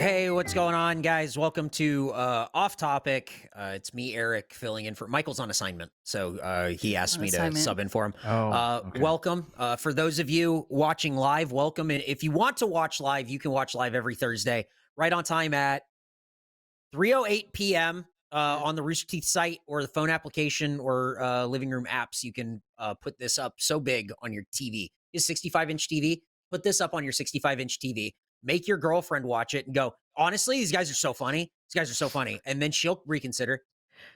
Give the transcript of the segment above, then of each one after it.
Hey, what's going on, guys? Welcome to Off Topic. It's me, Eric, filling in for Michael's on assignment, so he asked me to sub in for him. Okay. Welcome. For those of you watching live, welcome. And if you want to watch live, you can watch live every Thursday, right on time at 3:08 p.m. On the Rooster Teeth site or the phone application or living room apps. You can put this up so big on your TV. It's 65-inch TV. Put this up on your 65-inch TV. Make your girlfriend watch it and go, honestly, these guys are so funny. These guys are so funny. And then she'll reconsider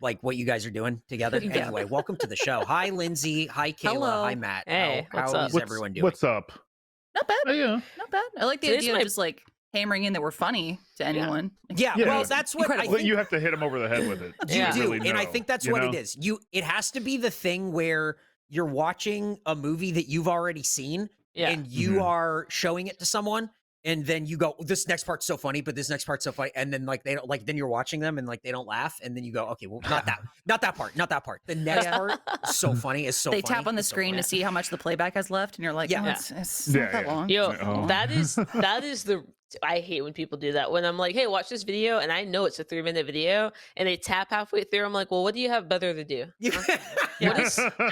like what you guys are doing together. Yeah. Anyway, welcome to the show. Hi, Lindsay. Hi, Kayla. Hello. Hi, Matt. Hey, how is everyone doing? What's up? Not bad. Oh, yeah. Not bad. I like the Today's idea my- of just like hammering in that we're funny to anyone. Yeah, Yeah. well, that's what I Incredible. Well, think you have to hit him over the head with it. you Yeah. do. Really And I know, think that's you what know? it is. It has to be the thing where you're watching a movie that you've already seen Yeah. and you are showing it to someone. And then you go, this next part's so funny, but this next part's so funny. And then like they don't like, then you're watching them and like they don't laugh. And then you go, okay, well, not that part. The next Yeah. part is so funny. It's so They funny. tap on the It's so screen funny. to see how much the playback has left, and you're like, Yeah. oh, Yeah. it's Yeah, not that yeah. long. Yo, Oh. that is the I hate when people do that. When I'm like, hey, watch this video, and I know it's a 3-minute video, and they tap halfway through. I'm like, well, what do you have better to do?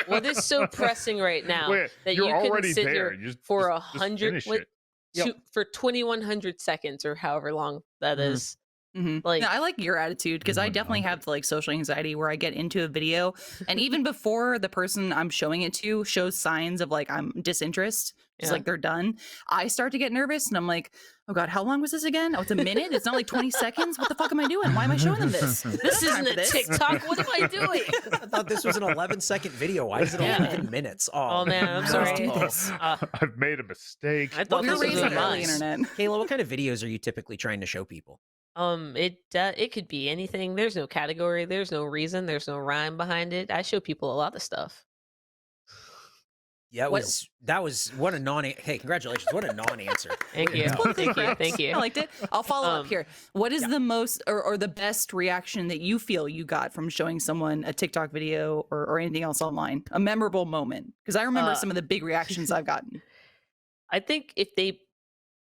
What is so pressing right now Wait, that you're you can already sit there. here You for just 100 finish it. Yep. for 2100 seconds or however long that Mhm. is? Mhm. Like, No, I like your attitude because I definitely have like social anxiety where I get into a video, and even before the person I'm showing it to shows signs of like I'm disinterest, just Yeah. like they're done, I start to get nervous, and I'm like, oh god, how long was this again? Oh, it's a minute. It's not like 20 seconds. What the fuck am I doing? Why am I showing them this? this isn't a TikTok. What am I doing? I thought this was an 11-second video. Why is it Yeah. 11 minutes? Oh man, I'm sorry. Let's do this. I've made a mistake. I thought You're this was raised a on early must. internet. Kayla, what kind of videos are you typically trying to show people? It could be anything. There's no category. There's no reason. There's no rhyme behind it. I show people a lot of stuff. Yeah, What- that was what a hey, congratulations. What a non-answer. Thank Way to you. go. Thank you. Congrats. Thank you. I liked it. I'll follow up Um, here. What is yeah. the most or the best reaction that you feel you got from showing someone a TikTok video or anything else online? A memorable moment? Because I remember Uh, some of the big reactions I've gotten. I think if they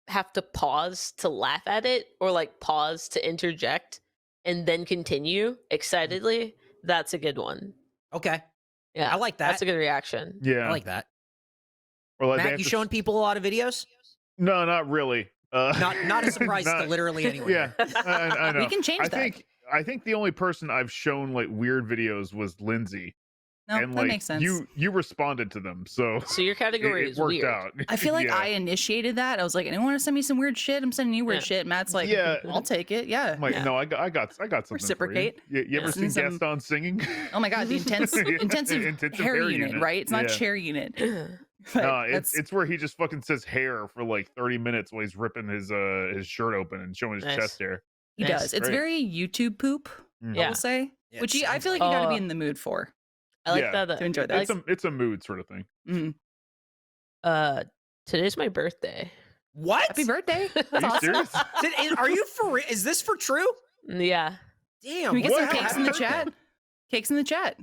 have to pause to laugh at it or like pause to interject and then continue excitedly, that's a good one. Okay. Yeah. I like that. That's a good reaction. Yeah. I like that. or like they Matt, have you to showing people a lot of videos? No, not really. Not a surprise to Not- literally anyone. Yeah, I know. We can change I that. I think the only person I've shown like weird videos was Lindsay, No, and that like makes sense. you responded to them, so So your category it is worked weird. out. I feel like Yeah. I initiated that. I was like, anyone want to send me some weird shit? I'm sending you weird Yeah. shit. Matt's like, Yeah. I'll take it. Yeah. I'm like, Yeah. no, I got something. Reciprocate. For you. You ever Yeah. seen Some- Gaston singing? Oh my god, the intensive Intensive hair hair unit, unit. right? It's not Yeah. chair unit. But No, that's- it's where he just fucking says hair for like 30 minutes while he's ripping his shirt open and showing his Nice. chest hair. he Nice. does. It's Great. very YouTube poop, Mhm. I Yeah. will say. Yeah, Which it I sounds feel like like you got to be Uh, in the mood for. I like Yeah. that. To enjoy that. I like, It's a mood sort of thing. Mhm. today's my birthday. What? Happy birthday. That's Are you awesome. serious? Are you for real? Is this for true? Yeah. Damn. Can we get what some the cakes hell? in the Happy chat? birthday. Cakes in the chat.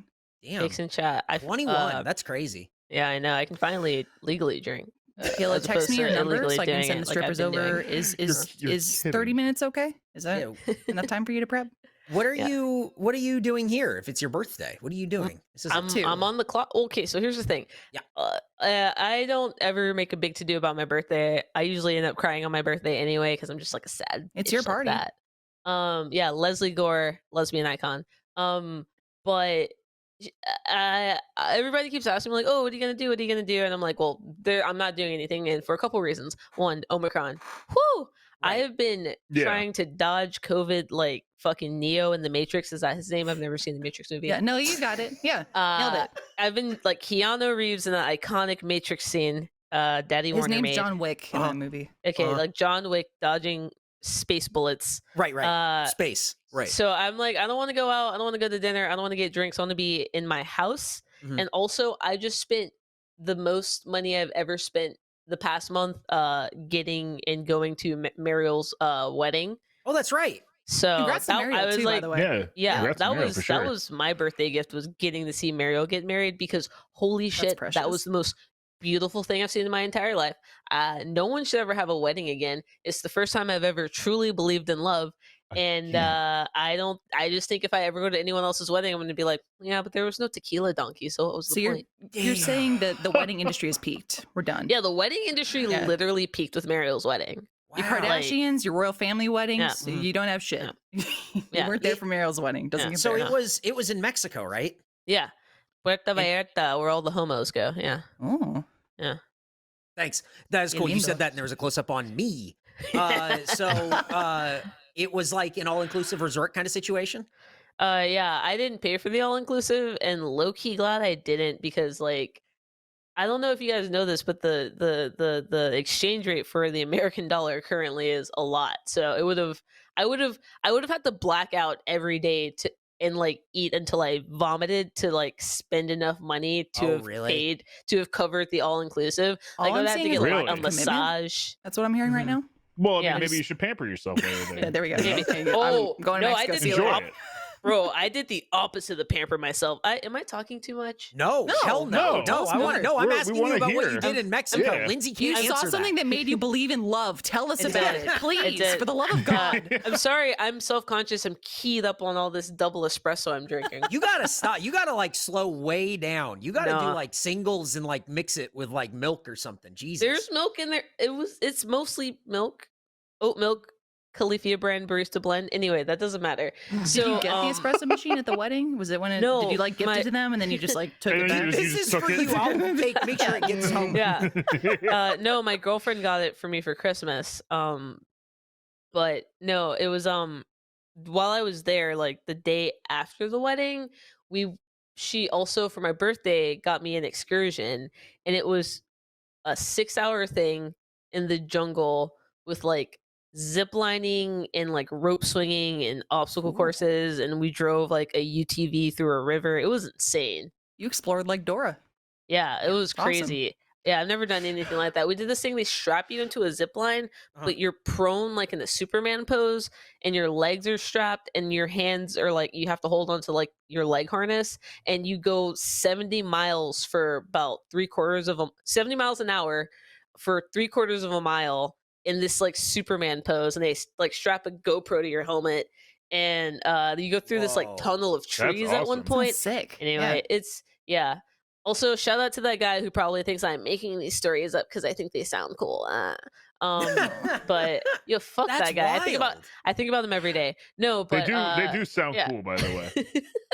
Damn. Cakes in chat. 21. That's crazy. Yeah, I know. I can finally legally drink. Kayla, as text opposed me your to number illegally so I can doing send it the like I've strippers been over. doing. Is You're 30 kidding. minutes okay? Is that Yeah. enough time for you to prep? What are Yeah. you doing here if it's your birthday? What are you doing? This is I'm, two. I'm on the clock. Okay, so here's the thing. Yeah. I don't ever make a big to do about my birthday. I usually end up crying on my birthday anyway because I'm just like a sad. It's bitch your like party. that. Yeah, Leslie Gore, lesbian icon. But everybody keeps asking me like, "Oh, what are you gonna do? What are you gonna do?" And I'm like, "Well, I'm not doing anything." And for a couple reasons. One, Omicron. Whoo! I Right. have been Yeah. trying to dodge COVID like fucking Neo in the Matrix. Is that his name? I've never seen the Matrix movie. Yeah, no, you got it. Yeah. Nailed it. I've been like Keanu Reeves in that iconic Matrix scene. Daddy His Warner name's made. John Wick in Uh-huh. that movie. Okay, Uh-huh. like John Wick dodging space bullets. Right. Uh, Space. Right. So I'm like, I don't want to go out. I don't want to go to dinner. I don't want to get drinks. I want to be in my house. Mhm. And also, I just spent the most money I've ever spent the past month getting and going to Mariel's wedding. Oh, that's right. So Congrats to that- Mariel I was too, like, by the way. Yeah. yeah, Congrats to that Mariel, was for sure. that was my birthday gift, was getting to see Mariel get married, because holy shit, that precious. was the most beautiful thing I've seen in my entire life. No one should ever have a wedding again. It's the first time I've ever truly believed in love. And Again. I just think if I ever go to anyone else's wedding, I'm going to be like, yeah, but there was no Tequila Donkey. So what was So the you're point? you're saying that the wedding industry has peaked. We're done. Yeah, the wedding industry Yeah. literally peaked with Mariel's wedding. Your Wow. Kardashians, your royal family weddings, Yeah. you don't have shit. You Yeah. weren't there for Mariel's wedding. Doesn't Yeah. compare. So it was in Mexico, right? Yeah. Puerto Vallarta, where all the homos go. Yeah. Oh. Thanks. That is Qué cool. You lindo. said that, and there was a close up on me. It was like an all inclusive resort kind of situation. Yeah, I didn't pay for the all inclusive, and low key glad I didn't because like I don't know if you guys know this, but the exchange rate for the American dollar currently is a lot. So I would have had to black out every day to and like eat until I vomited to like spend enough money to Oh, have really? paid to have covered the all inclusive. Like All I I'm would have to seeing get is like Really? a commitment. massage. That's what I'm hearing right Mhm. now. Well, I mean, Yeah. maybe Just- you should pamper yourself while you're there. Yeah, there we go. Maybe. I'm going to no, I Mexico. did See you the Enjoy later. it. Bro, I did the opposite to pamper myself. Am I talking too much? No, No, hell no, no. Tell us I want more. to know. I'm We asking you wanna about what you hear. did in Mexico. Yeah. Lindsay You can't saw answer something that made you believe in love. Tell us It about did. it, please, did. for the love of God. I'm sorry. I'm self-conscious. I'm keyed up on all this double espresso I'm drinking. You gotta stop. You gotta like slow way down. You gotta do No. like singles and like mix it with like milk or something. Jesus. There's milk in there. It's mostly milk, oat milk, Califia brand barista blend. Anyway, that doesn't matter. Did So you get the espresso machine at the wedding? Was it when it? No, did you like gift my- it to them and then you just like took And it then you back? just- This is took for it. you. I'll make sure it gets home. Yeah. No, my girlfriend got it for me for Christmas. But no, it was while I was there, like the day after the wedding, she also for my birthday got me an excursion, and it was a 6-hour thing in the jungle with like zip lining and like rope swinging and obstacle Ooh. courses, and we drove like a UTV through a river. It was insane. You explored like Dora. Yeah, it was Awesome. crazy. Yeah, I've never done anything like that. We did this thing, they strap you into a zip line, Uh-huh. but you're prone like in a Superman pose, and your legs are strapped, and your hands are like, you have to hold on to like your leg harness, and you go 70 miles for about 70 miles an hour for 3/4 of a mile in this like Superman pose, and they like strap a GoPro to your helmet, and you go through this like Whoa. tunnel of trees at one awesome. point. Sounds sick. Anyway, it's yeah. Also, shout out to that guy who probably thinks I'm making these stories up because I think they sound cool. But fuck That's that guy. wild. I think about them every day. No, but They do sound yeah. cool, by the way.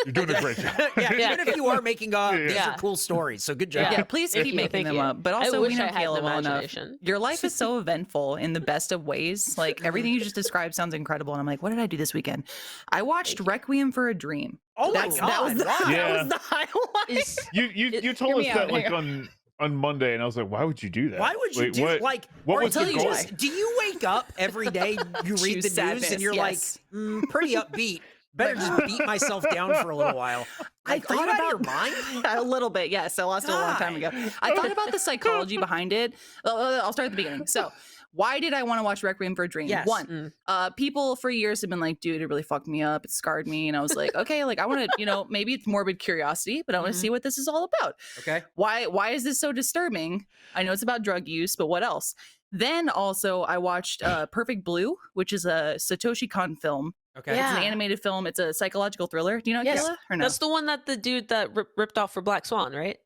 You're doing a great job. yeah, Yeah. even if you are making up, Yeah. these Yeah. are cool stories. So good Yeah, job. please Thank keep you, making thank them you. up. But I also, we wish know I had Kayla an well enough. imagination. Your life is so eventful in the best of ways. Like everything you just described sounds incredible. And I'm like, what did I do this weekend? I watched Requiem for a Dream. Oh my That was God, the, wow. that Yeah. was the highlight. Is- You told Hear us me that out, like hang on Monday, and I was like, why would you do that? Why would you Wait, do what? like? what or was do the you goal? just do you wake up every day? You read the Choose news sadness, and you're yes. like, pretty upbeat. Better just beat myself down for a little while. I Like, are you thought out about of your mind? a little bit, yes. I lost it a long time ago. I thought about the psychology behind it. I'll start at the beginning. So, why did I want to watch Requiem for a Dream? Yes. One, people for years have been like, dude, it really fucked me up. It scarred me. And I was like, okay, like I want to, maybe it's morbid curiosity, but I want to Mhm. see what this is all about. Okay. Why is this so disturbing? I know it's about drug use, but what else? Then also I watched Perfect Blue, which is a Satoshi Kon film. Okay. Yeah. It's an animated film. It's a psychological thriller. Do you know it, Yes, Kayla? Or no? That's the one that the dude that ripped off for Black Swan, right?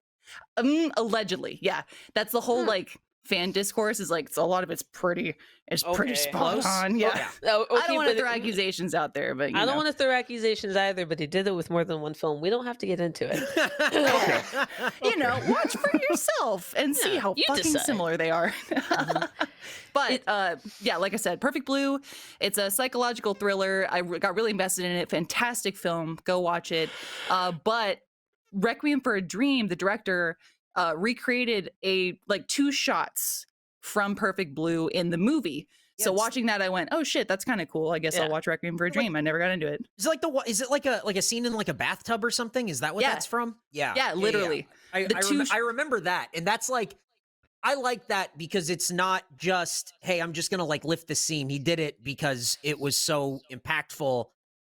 Allegedly, yeah. That's the whole like fan discourse is like it's a lot of it's pretty Okay. spot Close? on. Yeah. Okay. Oh, I okay, don't want to but throw accusations out there, but I don't want to throw accusations either, but he did it with more than one film. We don't have to get into it. watch for yourself and see Yeah, how you fucking decide. similar they are. But yeah, like I said, Perfect Blue, it's a psychological thriller. I got really invested in it. Fantastic film. Go watch it. But Requiem for a Dream, the director recreated like 2 shots from Perfect Blue in the movie. So Yes. watching that, I went, "Oh shit, that's kind of cool. I guess Yeah. I'll watch Requiem for a Dream." I never got into it. Is it like a scene in like a bathtub or something? Is that what Yeah. that's from? Yeah. Yeah, literally. The two I remember that, and that's like I like that because it's not just hey, I'm just gonna like lift the scene. He did it because it was so impactful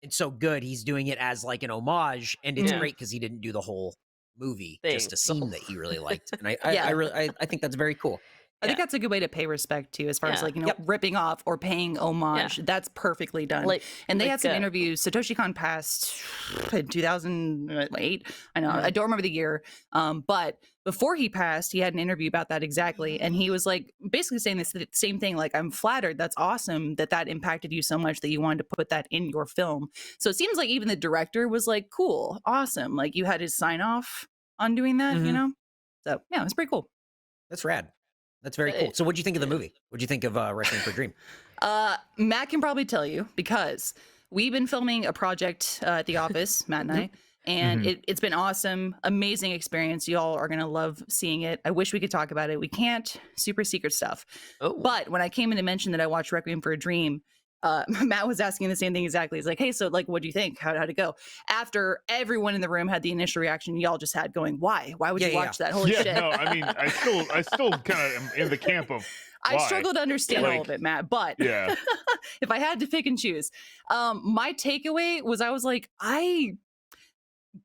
and so good. He's doing it as like an homage, and it's Yeah. great because he didn't do the whole movie, Thing. just a scene that he really liked, and I Yeah. I think that's very cool. I think that's a good way to pay respect too, as far as Yeah. like, you know, Yep. ripping off or paying homage. That's perfectly done. Like, And they like, had some interviews. Satoshi Kon passed in 2008. I know, I don't remember the year. But before he passed, he had an interview about that exactly. And he was like, basically saying this the same thing. Like, I'm flattered. That's awesome that impacted you so much that you wanted to put that in your film. So it seems like even the director was like, cool, awesome. Like, you had his sign off on doing that, you Mhm. know? So yeah, it's pretty cool. That's rad. That's very cool. So, what'd you think of the movie? What'd you think of Requiem for a Dream? Matt can probably tell you because we've been filming a project at the office, Matt and I, and it's been awesome, amazing experience. Y'all are gonna love seeing it. I wish we could talk about it. We can't, super secret stuff. Oh, But when I came in to mention that I watched Requiem for a Dream, Matt was asking the same thing exactly. He's like, "Hey, so like, what do you think? How'd it go?" After everyone in the room had the initial reaction y'all just had, going, "Why? Why would you watch that? Holy yeah, shit!" no, I mean, I still kind of am in the camp of I why. struggle to understand all Like, of it, Matt. But yeah. if I had to pick and choose, my takeaway was I was like, I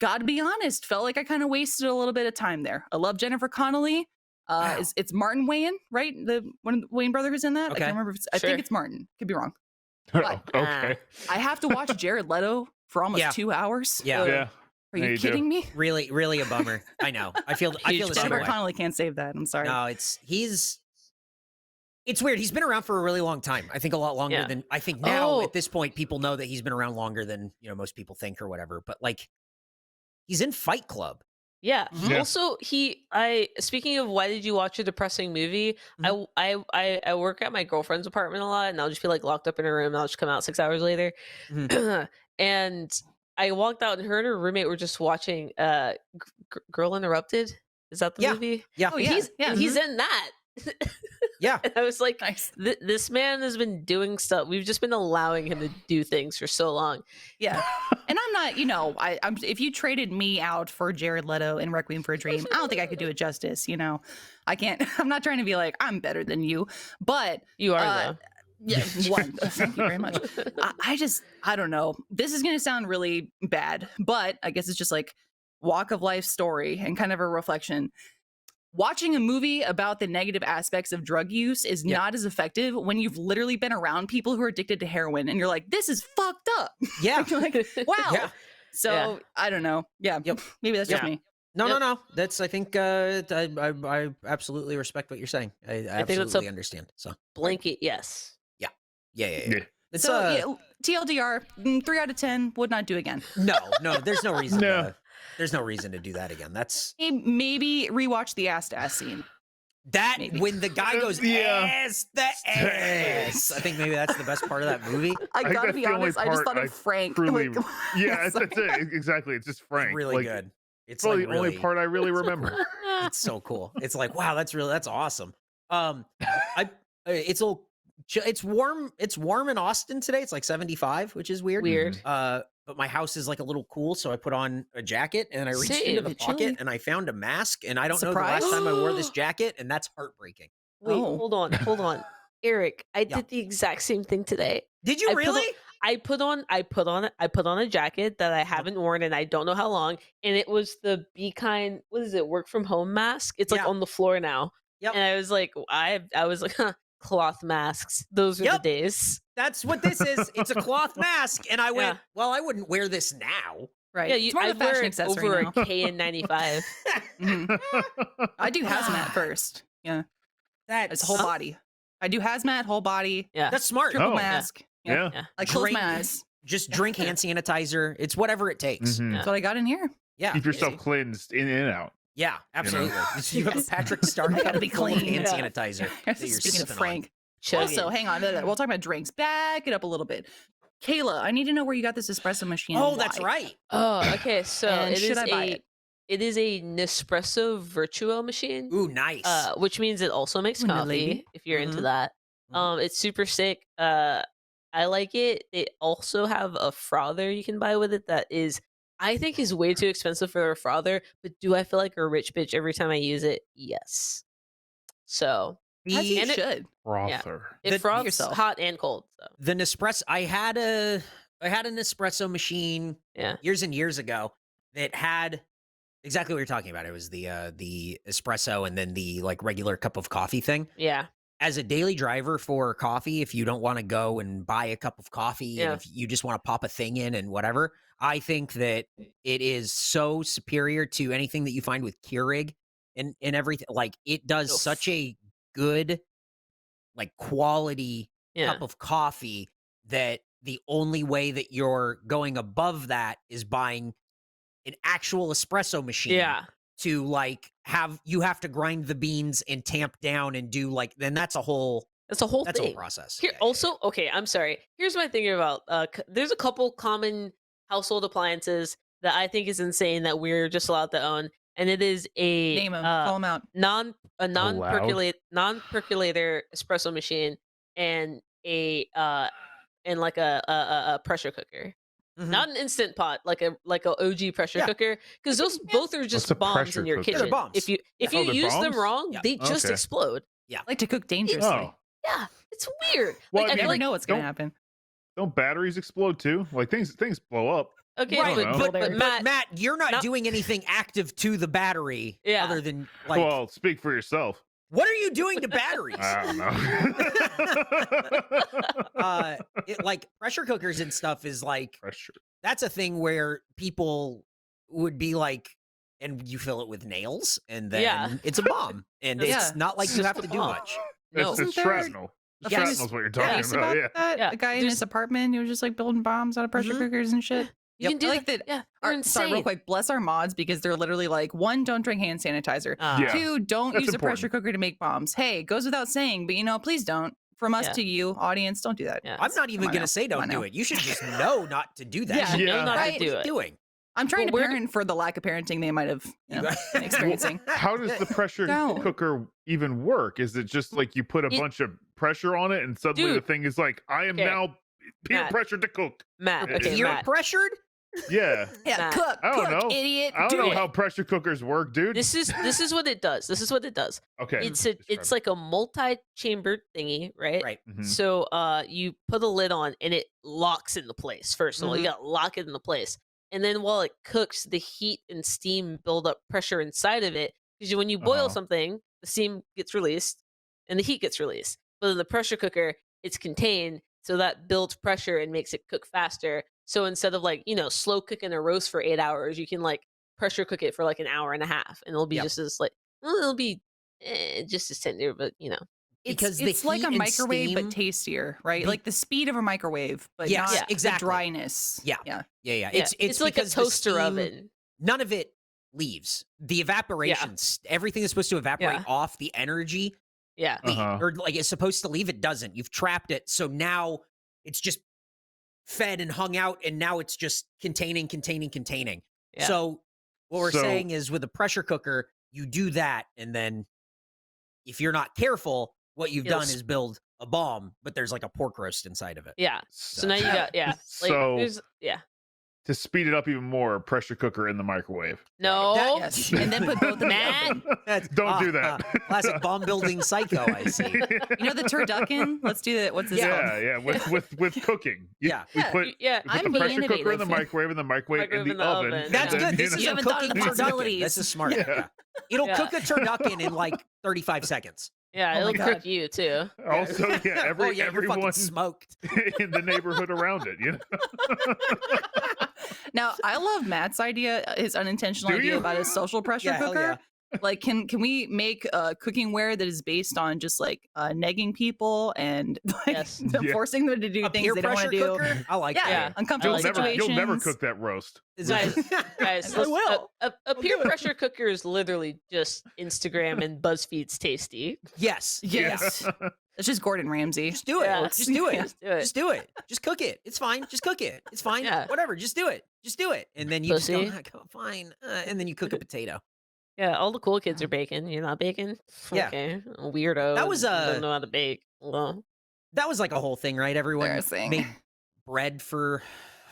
gotta be honest, felt like I kind of wasted a little bit of time there. I love Jennifer Connelly. Wow. It's Martin Wayne, right? The one of the Wayne brother who's in that. I Okay. can't remember. I Sure. think it's Martin. Could be wrong. Okay. I have to watch Jared Leto for almost Yeah. 2 hours. Yeah. Yeah. Are Yeah, you you do. kidding me? Really a bummer. I know. I feel the same Jennifer way. Connelly can't save that. I'm sorry. No, it's weird. He's been around for a really long time. I think a lot longer Yeah. than I think now. Oh. At this point, people know that he's been around longer than most people think or whatever. But like, he's in Fight Club. yeah. Yeah. Also, speaking of why did you watch a depressing movie? I work at my girlfriend's apartment a lot, and I'll just be like locked up in her room, and I'll just come out 6 hours later. And I walked out, and her and her roommate were just watching Girl Interrupted. Is that the Yeah. movie? Yeah. Oh, yeah. He's in that. Yeah. And I was like, Nice. this man has been doing stuff. We've just been allowing him to do things for so long. Yeah. And I'm not, I'm if you traded me out for Jared Leto in Requiem for a Dream, I don't think I could do it justice, I can't I'm not trying to be like I'm better than you, but You are Uh, though. yeah, one. Thank you very much. I don't know. This is going to sound really bad, but I guess it's just like walk of life story and kind of a reflection. Watching a movie about the negative aspects of drug use is Yeah. not as effective when you've literally been around people who are addicted to heroin and you're like, this is fucked up. Yeah. You're like, wow. Yeah. So Yeah. I don't know. Yeah. Yep. Maybe that's just Yeah. me. No. That's I think I absolutely respect what you're saying. I think that's absolutely understand. So Blanket, yes. yeah. Yeah. It's So yeah, TLDR, 3 out of 10, would not do again. no. There's no reason. No. There's no reason to do that again. That's Maybe rewatch the ass to ass scene. that Maybe. when the guy goes Yeah. ass the ass. I think maybe that's the best part of that movie. I think gotta that's be the only honest, I just part thought I of Frank. truly- like- Yeah, Sorry. that's it. Exactly. It's just Frank. It's really like, good. It's Probably like the only really, part I really remember. it's so cool. It's like, wow, that's awesome. It's a little, it's warm. It's warm in Austin today. It's like 75, which is weird. Weird. But my house is like a little cool, so I put on a jacket and I reached Same, into the it's pocket chilly. and I found a mask. And I don't know the Surprise? last time I wore this jacket, and that's heartbreaking. Wait, Oh. hold on. Eric, I Yeah. did the exact same thing today. Did you I put on- really? I put on a jacket that I haven't worn and I don't know how long, and it was the Be Kind, what is it, work from home mask? It's like Yeah. on the floor now. Yep. And I was like, huh, cloth masks. Those are Yep. the days. That's what this is. It's a cloth mask, and I went, Yeah. well, I wouldn't wear this now. Right. Yeah, It's more I of a fashion wear it accessory over now. a KN95. Mhm. I do hazmat first. Yeah. That's It's whole body. I do hazmat, whole body, Yeah. That's smart. triple Oh. mask. Yeah. Yeah. I close Drink- my eyes. Just drink hand sanitizer. It's whatever it takes. Mhm. That's what I got in here. Yeah. Keep yourself easy. cleansed in and out. Yeah, absolutely. You have a Patrick Star I gotta be full of clean. hand Yeah. sanitizer. that you're Speaking of sipping on. Frank. Chugging. Also, hang on. We'll talk about drinks. Back it up a little bit. Kayla, I need to know where you got this espresso machine. and Oh, that's why. right. Oh, okay. So And it should is I buy it? It is a Nespresso Virtuo machine. Ooh, nice. Which means it also makes Ooh, no, coffee lady. if you're into Mhm. that. Mhm. It's super sick. I like it. They also have a frother you can buy with it that I think is way too expensive for a frother, but do I feel like a rich bitch every time I use it? Yes. So As you And it- should. Frother. it The- froths yourself. hot and cold. So The Nespresso. I had an espresso machine yeah. years and years ago that had exactly what you're talking about. It was the espresso and then the like regular cup of coffee thing. Yeah. As a daily driver for coffee, if you don't want to go and buy a cup of coffee, Yeah. and if you just want to pop a thing in and whatever, I think that it is so superior to anything that you find with Keurig and everything. Like it does Oof. such a good, like quality Yeah. cup of coffee that the only way that you're going above that is buying an actual espresso machine. Yeah. To like have to grind the beans and tamp down and do like then that's a whole That's a whole that's a whole thing. process. Here, Yeah, yeah, also, okay, I'm sorry. Here's my thing about there's a couple common household appliances that I think is insane that we're just allowed to own, and it is a Name them. Call them out. non-percolator espresso machine and a like a pressure cooker. Mhm. Not an instant pot, like a OG pressure Yeah. cooker, because those both are just a bombs pressure in your cooker? They're kitchen. bombs. If you Oh, they're use them bombs? wrong, Yeah. they just Okay. explode. I like to cook dangerously. Oh, Yeah, it's weird. Well, Like, I I mean, never know what's gonna don't- happen. don't batteries explode too? Like things blow up. Okay, Right, don't know. but But Matt, You're not not- doing anything active to the battery Yeah. other than like Well, speak for yourself. what are you doing to batteries? I don't know. Like pressure cookers and stuff is like Pressure. that's a thing where people would be like, and you fill it with nails, and then Yeah. it's a bomb, and Yeah. it's not like It's you just have a to do bomb. much. No. It's Isn't there shrapnel. a Shrapnel's famous what you're case talking about. Yeah. that? Yeah, A guy in there's- his apartment, he was just like building bombs out of pressure Mhm. cookers and shit. you can do I like that. Yeah, they're Sorry, real insane. quick. Bless our mods because they're literally like, one, don't drink hand sanitizer. Yeah. Two, don't That's use a pressure important. cooker to make bombs. Hey, it goes without saying, but please don't. From us Yeah. to you, audience, don't do that. Yeah. I'm not even on gonna now. say Come don't on do now. it. You should just know not to do that. Yeah. You should Yeah. know not Right. to do it. Doing. I'm trying But to we're- parent for the lack of parenting they might have been experiencing. How does the pressure No. cooker even work? Is it just like you put a It- bunch of pressure on it and suddenly Dude. the thing is like, I am Okay. now peer Matt. pressure to cook? Matt, Peer okay, Peer Matt. pressured? Yeah. Yeah, Matt. cook, I don't know. idiot. I don't do know it. how pressure cookers work, dude. This is what it does. This is what it does. Okay. It's describe like a multi-chambered thingy, right? Right. it. Mhm. So you put a lid on and it locks into place. First of all, you got to lock it into place. And then while it cooks, the heat and steam build up pressure inside of it. Because when you boil Uh-huh. something, the steam gets released and the heat gets released. But in the pressure cooker, it's contained, so that builds pressure and makes it cook faster. So instead of like, slow cooking a roast for 8 hours, you can like pressure cook it for like an hour and a half, and it'll be Yep. just as like, well, it'll be just as tender, but Because the it's like heat a and microwave steam- but tastier, right? Be- like the speed of a microwave, but Yes, not yeah, exactly. the dryness. Yeah. Yeah. Yeah. yeah, it's like a because the toaster steam- oven. None of it leaves. The evaporation, everything is supposed to evaporate Yeah. off. The energy, Yeah. Uh-huh. or like it's supposed to leave. It doesn't. You've trapped it. So now it's just fed and hung out, and now it's just containing. Yeah. So what we're So- saying is, with a pressure cooker, you do that, and then if you're not careful, what you've It'll done s- is build a bomb, but there's like a pork roast inside of it. Yeah. So now you got like So- there's To speed it up even more, pressure cooker in the microwave. no. Yes. And then put both in the Matt. oven. That's- Don't do that. Classic bomb building psycho. I see. You know the turducken? Let's do that. What's this called? Yeah, with cooking. Yeah. We Yeah, put, Yeah. we put I'm the being pressure cooker in the innovative. microwave, and the microwave in the oven. and That's then, good. This you is You a haven't thought of cooking the turducken. possibilities. This is smart. Yeah. Yeah. It'll Yeah. cook a turducken in like 35 seconds. Yeah, Oh my it'll God. cook you too. Also, yeah, Oh, yeah, you're fucking everyone smoked. in the neighborhood around it, Now, I love Matt's idea, his unintentional Do idea you? about his social pressure Yeah, hell cooker. Like, can we make cookware that is based on just like negging people and like Yes. Yeah. forcing them to do A things peer they don't want pressure to do? cooker? I like Yeah, Yeah. uncomfortable I like that. situations. You'll never cook that roast. that. Guys, I let's- will. A peer pressure cooker is literally just Instagram and BuzzFeed's tasty. Yes. Yes, it's just Gordon Ramsay. Just do it. Yeah. Just do it. Just do it. Just do it. Just cook it. It's fine. Just cook it. It's fine. Yeah. Whatever. Just do it. Just do it. And then you just Pussy. go, fine. And then you cook a potato. Yeah, all the cool kids are baking. You're not baking? Yeah. Okay. Weirdo. That was, don't know how to bake. Well, That was like a whole thing, right? Everyone Embarrassing. made bread for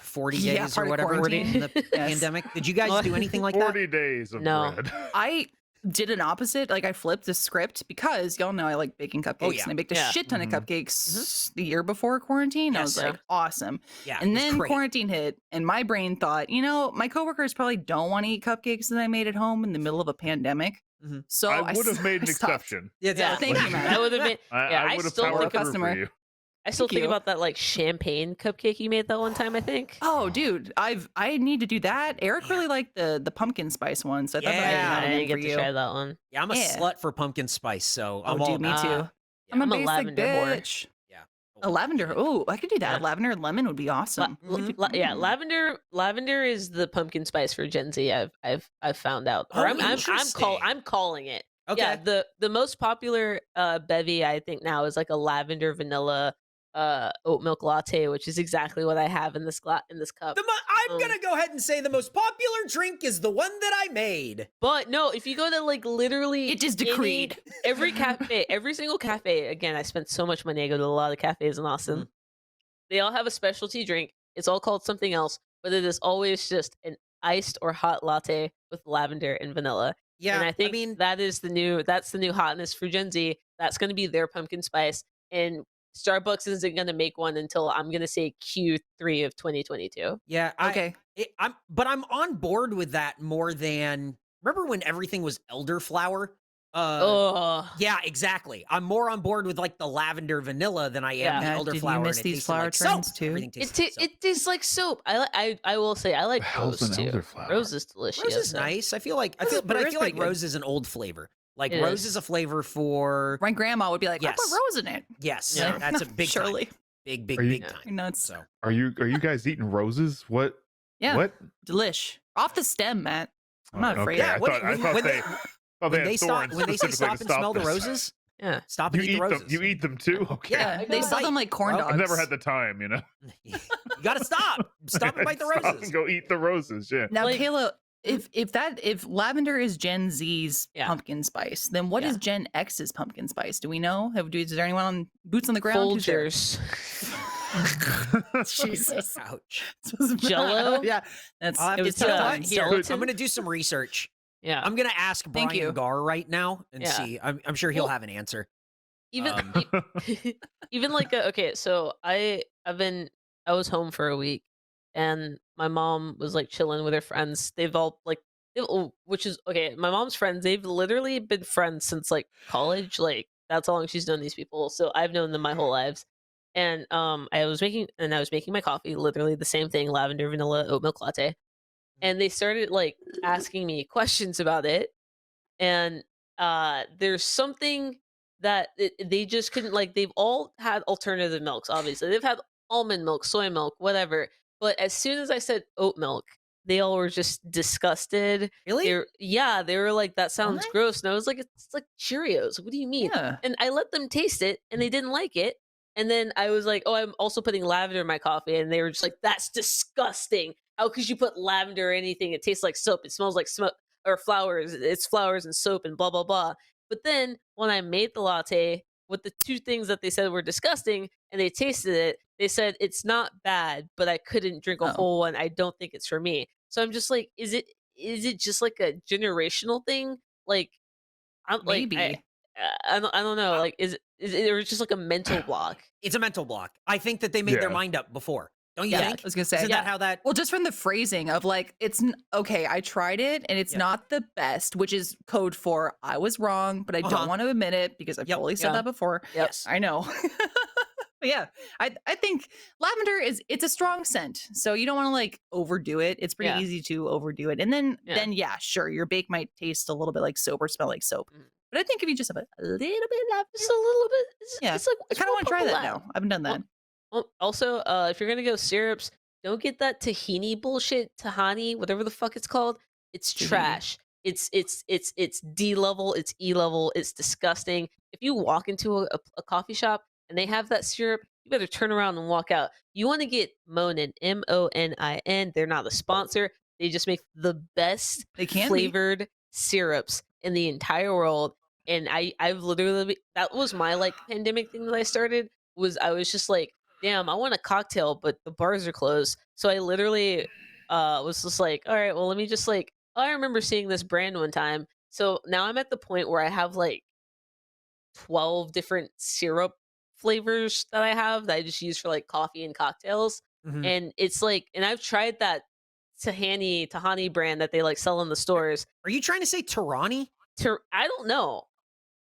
40 Yeah, days part or of whatever in quarantine. the Yes. pandemic. Did you guys do anything like that? 40 days of No. bread. I did an opposite. Like I flipped the script because y'all know I like baking cupcakes, yeah. and I baked a Yeah. shit ton of cupcakes the year before quarantine. I was Yes. like, awesome. Yeah. And it was then great. quarantine hit, and my brain thought, my coworkers probably don't want to eat cupcakes that I made at home in the middle of a pandemic. Mhm. So I would have made an stopped. exception. Yeah, Thank you, man. I would have been. Yeah, I would have still powered think through customer. for you. I still Thank think you. about that like champagne cupcake you made that one time. I think. Oh, dude, I need to do that. Eric really liked the pumpkin spice one, so I thought Yeah. that I might didn't be get for to you. try that one. Yeah, I'm a Yeah. slut for pumpkin spice, so Oh, I'm all dude, me about too. it. Yeah, I'm a I'm a basic lavender whore. bitch. Yeah. A lavender. Oh, I could do that. Yeah. Lavender and lemon would be awesome. Yeah, lavender is the pumpkin spice for Gen Z. I've found out, or Oh, interesting. I'm calling it. Okay. Yeah, the most popular bevy I think now is like a lavender vanilla oat milk latte, which is exactly what I have in this cup. I'm gonna go ahead and say the most popular drink is the one that I made. But no, if you go to like literally It is decreed. every cafe, every single cafe. Again, I spent so much money. I go to a lot of cafes in Austin. They all have a specialty drink. It's all called something else, but it is always just an iced or hot latte with lavender and vanilla. Yeah, and I think mean, that's the new hotness for Gen Z. That's going to be their pumpkin spice. And Starbucks isn't going to make one until I'm going to say Q3 of 2022. yeah, Okay. I'm on board with that more than remember when everything was elderflower. Yeah, exactly. I'm more on board with like the lavender vanilla than I am Yeah. the Matt, did you elderflower. miss and it these tasted flower like trends soap. too? Everything tastes like soap. It tastes like soap. I will say I like The hell's rose an too. elderflower? Rose is delicious. Rose is nice. I feel like Rose is like pretty good. rose is an old flavor. Like It rose is. is a flavor for My grandma would be like, I Yes. put rose in it. yes, Yeah. that's a big Surely. time. Big Are you- big time. Nuts. So Are you guys eating roses? What? Yeah. What? Delish. Off the stem, Matt. I'm not afraid. Okay, Yeah, I what- thought, I when- thought when they, they- thought when they they had stop thorns when they say specifically stop to and smell the this. roses, Yeah. stop You and eat the eat roses. them. You eat them too. Okay. Yeah, They sell bite, them like corn bro. dogs. I've never had the time. You gotta stop. Stop and bite the Stop roses. and go eat the roses. Yeah. Now, Like- Kayla, if lavender is Gen Z's Yeah. pumpkin spice, then what is Yeah. Gen X's pumpkin spice? Do we know? Is there anyone on boots on the ground? who's there? Folgers. Jesus. Ouch. Jell-O? Yeah, that's I'll have it to was tell tough. you what, Time. here, Gelatin? I'm gonna do some research. Yeah. I'm gonna ask Thank Brian you. Gar right now and Yeah. see. I'm sure he'll Well- have an answer. Even Um, even like okay, so I was home for a week, and my mom was like chilling with her friends. They've all like which is okay. My mom's friends, they've literally been friends since like college. Like that's how long she's known these people. So I've known them my whole lives. And I was making my coffee, literally the same thing, lavender vanilla oat milk latte. And they started like asking me questions about it. And there's something that they just couldn't like. They've all had alternative milks, obviously. They've had almond milk, soy milk, whatever. But as soon as I said oat milk, they all were just disgusted. really? They were like, that sounds What? gross. And I was like, it's like Cheerios. What do you mean? Yeah. And I let them taste it, and they didn't like it. And then I was like, oh, I'm also putting lavender in my coffee. And they were just like, that's disgusting. How could you put lavender or anything? It tastes like soap. It smells like smoke or flowers. It's flowers and soap and blah, blah, blah. But then when I made the latte with the two things that they said were disgusting and they tasted it, they said it's not bad, but I couldn't drink a Oh. whole one. I don't think it's for me. So I'm just like, is it just like a generational thing? Like, I'm Maybe. like, I don't know. Like, is it or just like a mental block? It's a mental block. I think that they made their Yeah. mind up before. Don't you Yeah, think? I was gonna say. Isn't that how that? Well, just from the phrasing of like, okay, I tried it and it's Yeah. not the best, which is code for I was wrong, but I Uh-huh. don't want to admit it because I've Yep. totally said Yeah. that before. Yep. Yes. I know. But yeah, I think lavender it's a strong scent. So you don't want to like overdo it. It's pretty Yeah. easy to overdo it. And then Yeah. sure, your bake might taste a little bit like soap or smell like soap. Mm. But I think if you just have a little bit of lavender, Just a little bit. Yeah. It's like I it's kind of more want to try that purple now. lab. I haven't done that. Well, also, if you're gonna go syrups, don't get that tahini bullshit. Tahani, whatever the fuck it's called. It's Tahini. trash. It's D level. It's E level. It's disgusting. If you walk into a coffee shop and they have that syrup, you better turn around and walk out. You want to get Monin, Monin. They're not a sponsor. They just make the best They can be. flavored syrups in the entire world. And I've literally, that was my like pandemic thing that I started, was I was just like, damn, I want a cocktail, but the bars are closed. So I literally was just like, all right, well, let me just like, I remember seeing this brand one time So now I'm at the point where I have like 12 different syrup flavors that I have that I just use for like coffee and cocktails. Mhm. And it's like, and I've tried that Tahani brand that they like sell in the stores. Are you trying to say Tarani? I don't know.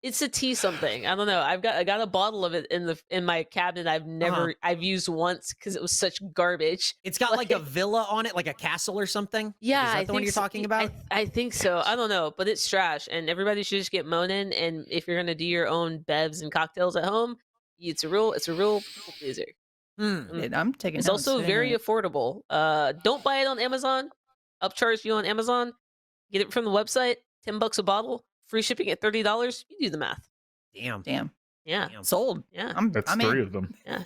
It's a tea something. I don't know. I got a bottle of it in my cabinet. I've used once because it was such garbage. It's got like a villa on it, like a castle or something. Yeah, Is I that the one think you're so. talking about? I think so. I don't know, but it's trash, and everybody should just get moaning. And if you're gonna do your own bevs and cocktails at home, it's a real people pleaser. I'm taking. It's notes. also very Anyway. affordable. Don't buy it on Amazon. Upcharge you on Amazon. Get it from the website. $10 a bottle. Free shipping at $30. You do the math. Damn. Yeah. Damn. Sold. Yeah. That's I'm 3 in. of them. Yeah.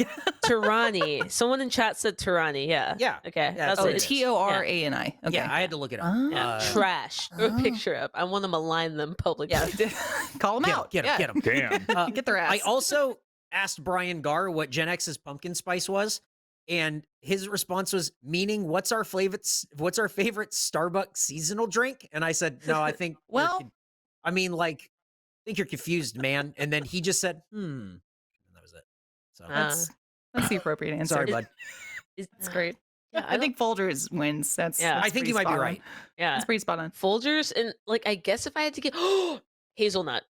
Tarani. Someone in chat said Tarani. Yeah. Yeah. Okay. Yeah, That's oh, what Oh, it is. Torani. Okay. Yeah, I had to look it up. Yeah. Ah. Trash. Throw a Oh. picture up. I want to malign them publicly. Yeah. Call them Get 'em, out. get 'em, Yeah. get 'em. Damn. Get their ass. I also asked Brian Garr what Gen X's pumpkin spice was, and his response was, meaning what's our favorite Starbucks seasonal drink? And I said, no, I think I think you're confused, man. And then he just said, and that was it. So That's the appropriate answer. sorry, bud. It's great. Yeah, I think Folgers wins. That's Yeah. that's I think pretty you might be spot on. right. Yeah. That's pretty spot on. Folgers and like I guess if I had to get hazelnut.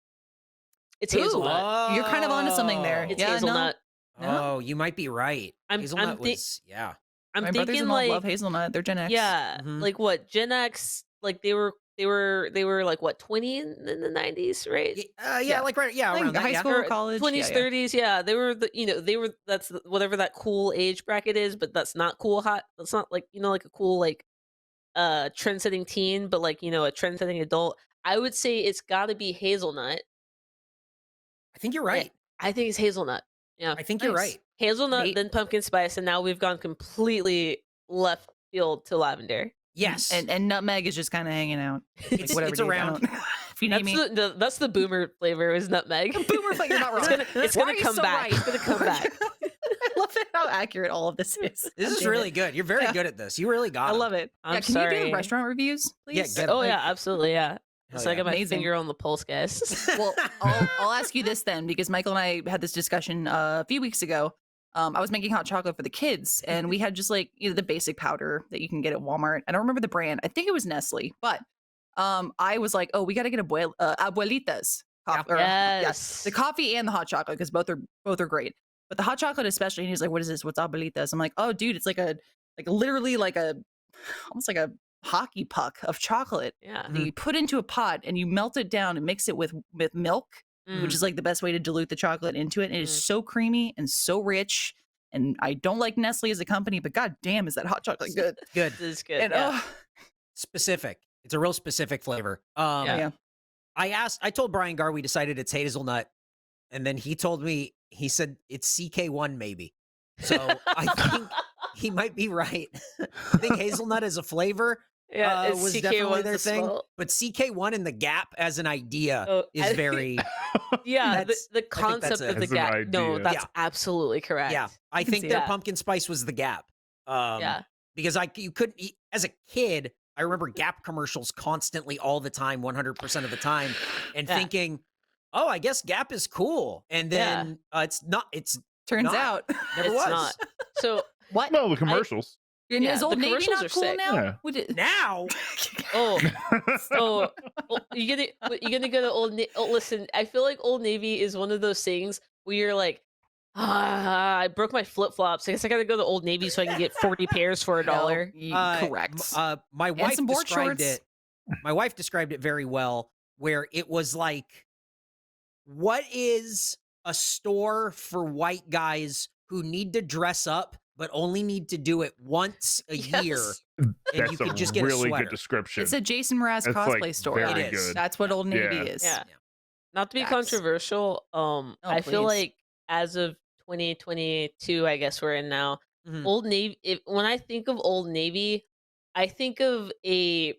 It's Ooh. hazelnut. You're kind of onto something there. It's Yeah, no. hazelnut. No. Oh, you might be right. I'm Hazelnut thi- was, yeah. I'm My thinking brothers-in-law like love hazelnut. They're Gen X. yeah, Mhm. like what Gen X like they were like what 20 in the 90s, right? Yeah, Yeah. like right, yeah, Like around that, high yeah. school, Or college. 20s, yeah, 30s, yeah. They were that's whatever that cool age bracket is, but that's not cool hot. That's not like, like a cool like trend-setting teen, but like, a trend-setting adult. I would say it's got to be hazelnut. I think you're right. I think it's hazelnut. Yeah. I think you're Nice. right. Hazelnut, Nate? then pumpkin spice, and now we've gone completely left field to lavender. Yes. And nutmeg is just kind of hanging out. Like, It's- whatever it's dude, I around. don't- If you need That's me. that's the boomer flavor is nutmeg. Boomer flavor, you're not It's wrong. gonna, it's Why gonna are you come so back. right? It's gonna come back. I love it how accurate all of this is. This God is damn really it. good. You're very Yeah. good at this. You really got I him. love it. I'm Yeah, can you sorry. do restaurant reviews, Yeah, please? get 'em. Oh yeah, absolutely, yeah. Hell So I yeah. got my Amazing. finger on the pulse, guys. Well, I'll ask you this then, because Michael and I had this discussion a few weeks ago. I was making hot chocolate for the kids, and we had just like the basic powder that you can get at Walmart. I don't remember the brand. I think it was Nestle, but I was like, oh, we got to get abuelitas. Yes. The coffee and the hot chocolate, because both are great. But the hot chocolate especially, and he's like, what is this? What's abuelitas? I'm like, oh, dude, it's like literally like almost like a hockey puck of chocolate Yeah. that you put into a pot and you melt it down and mix it with milk, Mm. which is like the best way to dilute the chocolate into it. And it is so creamy and so rich. And I don't like Nestle as a company, but god damn, is that hot chocolate good? Good. This is good. And yeah. Specific. It's a real specific flavor. yeah. I told Brian Garr we decided it's hazelnut, and then he told me, he said it's CK1 maybe. So I think he might be right. I think hazelnut as a flavor Yeah, it's was CK1 definitely their as thing. well. But CK1 and the Gap as an idea Oh, is very Yeah, That's- the I think concept that's of it. the As an gap. No, idea. that's Yeah. absolutely correct. yeah. I can think see their that. pumpkin spice was the Gap. Yeah. Because you couldn't eat as a kid. I remember Gap commercials constantly, all the time, 100% of the time, and Yeah. thinking, "Oh, I guess Gap is cool." And Yeah. then it's not. It's Turns not. out. never It's was. not. So, What? No, the commercials. And yeah, is the Old Navy commercials not are cool sick. now? Yeah. Would it- Now, oh, oh, you're gonna go to listen, I feel like Old Navy is one of those things where you're like, I broke my flip flops. I guess I gotta go to Old Navy so I can get 40 pairs for $1. Correct. My wife some board described shorts. it. My wife described it very well, where it was like, what is a store for white guys who need to dress up but only need to do it once a year, Yes. and That's you could a just get a really sweater. good description. It's a Jason Mraz That's, cosplay like, store. very It is. good. That's what Old Navy Yeah. is. Yeah. Not to be Facts. controversial, I feel please. like as of 2022, I guess we're in now, Mhm. Old Navy, when I think of Old Navy, I think of a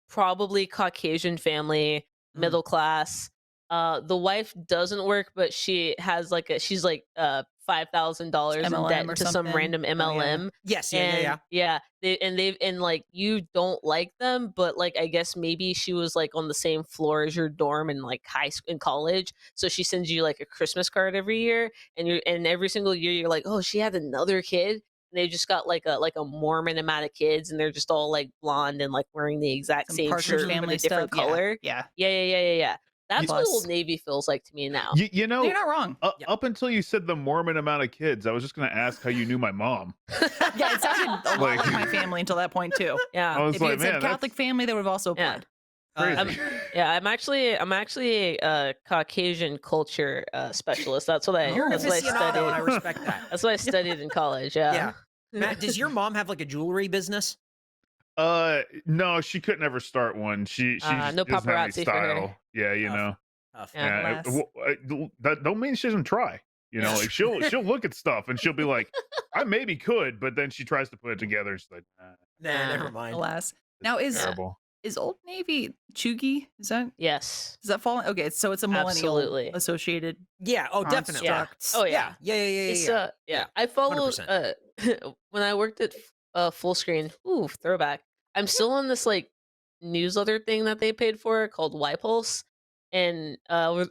probably Caucasian family, Mhm. middle class. The wife doesn't work, but she has she's $5,000 in MLM debt or to some something. random Oh, yeah. MLM. Yes, And and like you don't like them, but like I guess maybe she was like on the same floor as your dorm in like high school and college, so she sends you like a Christmas card every year, and every single year you're like, oh, she had another kid. And they just got like a Mormon amount of kids, and they're just all like blonde and like wearing the exact Some same Partridge shirt but Family a different stuff. color. Yeah. Yeah. That's what Plus. Old Navy feels like to me now. You You're know, not wrong. up until you said the Mormon amount of kids, I was just going to ask how you knew my mom. Yeah, it sounded a lot Like- like my family until that point too. I Yeah. was If you like, had said man, Catholic family, they would have also Yeah. applied. crazy. I'm actually a Caucasian culture specialist. That's what I Oh, You're an that's what I aficionado, and I studied. respect that. That's what I studied in college. Yeah. Yeah. Matt, does your mom have like a jewelry business? No, she couldn't ever start one. She No doesn't have any paparazzi for her. style. Yeah, you Tough. know. Tough. Yeah. Alas. That don't mean she doesn't try. You know, like she'll look at stuff and she'll be like, I maybe could, but then she tries to put it together. She's like, Nah, never mind. Alas. Now terrible. is Old Navy Chugi? Does Yes. that fall? Okay, so it's a millennial Absolutely. associated. Yeah. Oh, definitely. Yeah. construct. Oh yeah. Yeah. It's Yeah. yeah. I followed 100%. when I worked at Full Screen. Ooh, throwback. I'm still on this like newsletter thing that they paid for called Y Pulse, and over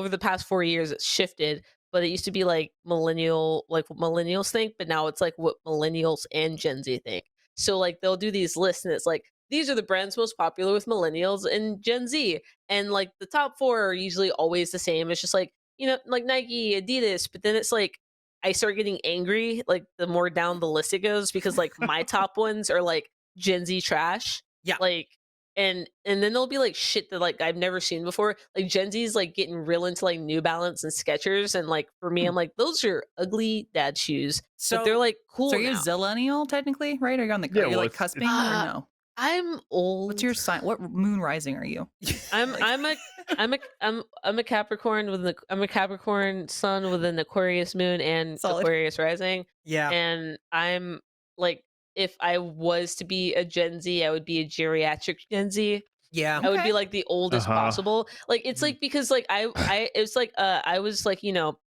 the past 4 years it's shifted. But it used to be like what millennials think, but now it's like what millennials and Gen Z think. So like they'll do these lists, and it's like these are the brands most popular with millennials and Gen Z, and like the top 4 are usually always the same. It's just like, you know, like Nike, Adidas, but then it's like I start getting angry like the more down the list it goes, because like my top ones are like Gen Z trash. Yeah. Like and then there'll be like shit that like I've never seen before. Like Gen Z's like getting real into like New Balance and Skechers, and like for me, I'm like, those are ugly dad shoes. So But they're like cool. So are you a now. zillennial technically, right? Are you on the Yeah, are you well, like it's- cusping or no? I'm old. What's your sign? What moon rising are you? I'm a Capricorn I'm a Capricorn sun with an Aquarius moon and Solid. Aquarius rising, yeah. and I'm like, if I was to be a Gen Z, I would be a geriatric Gen Z. Yeah. I would Okay. be like the oldest Uh-huh. possible. Like it's Mhm. like, because like it was like I was like, you know,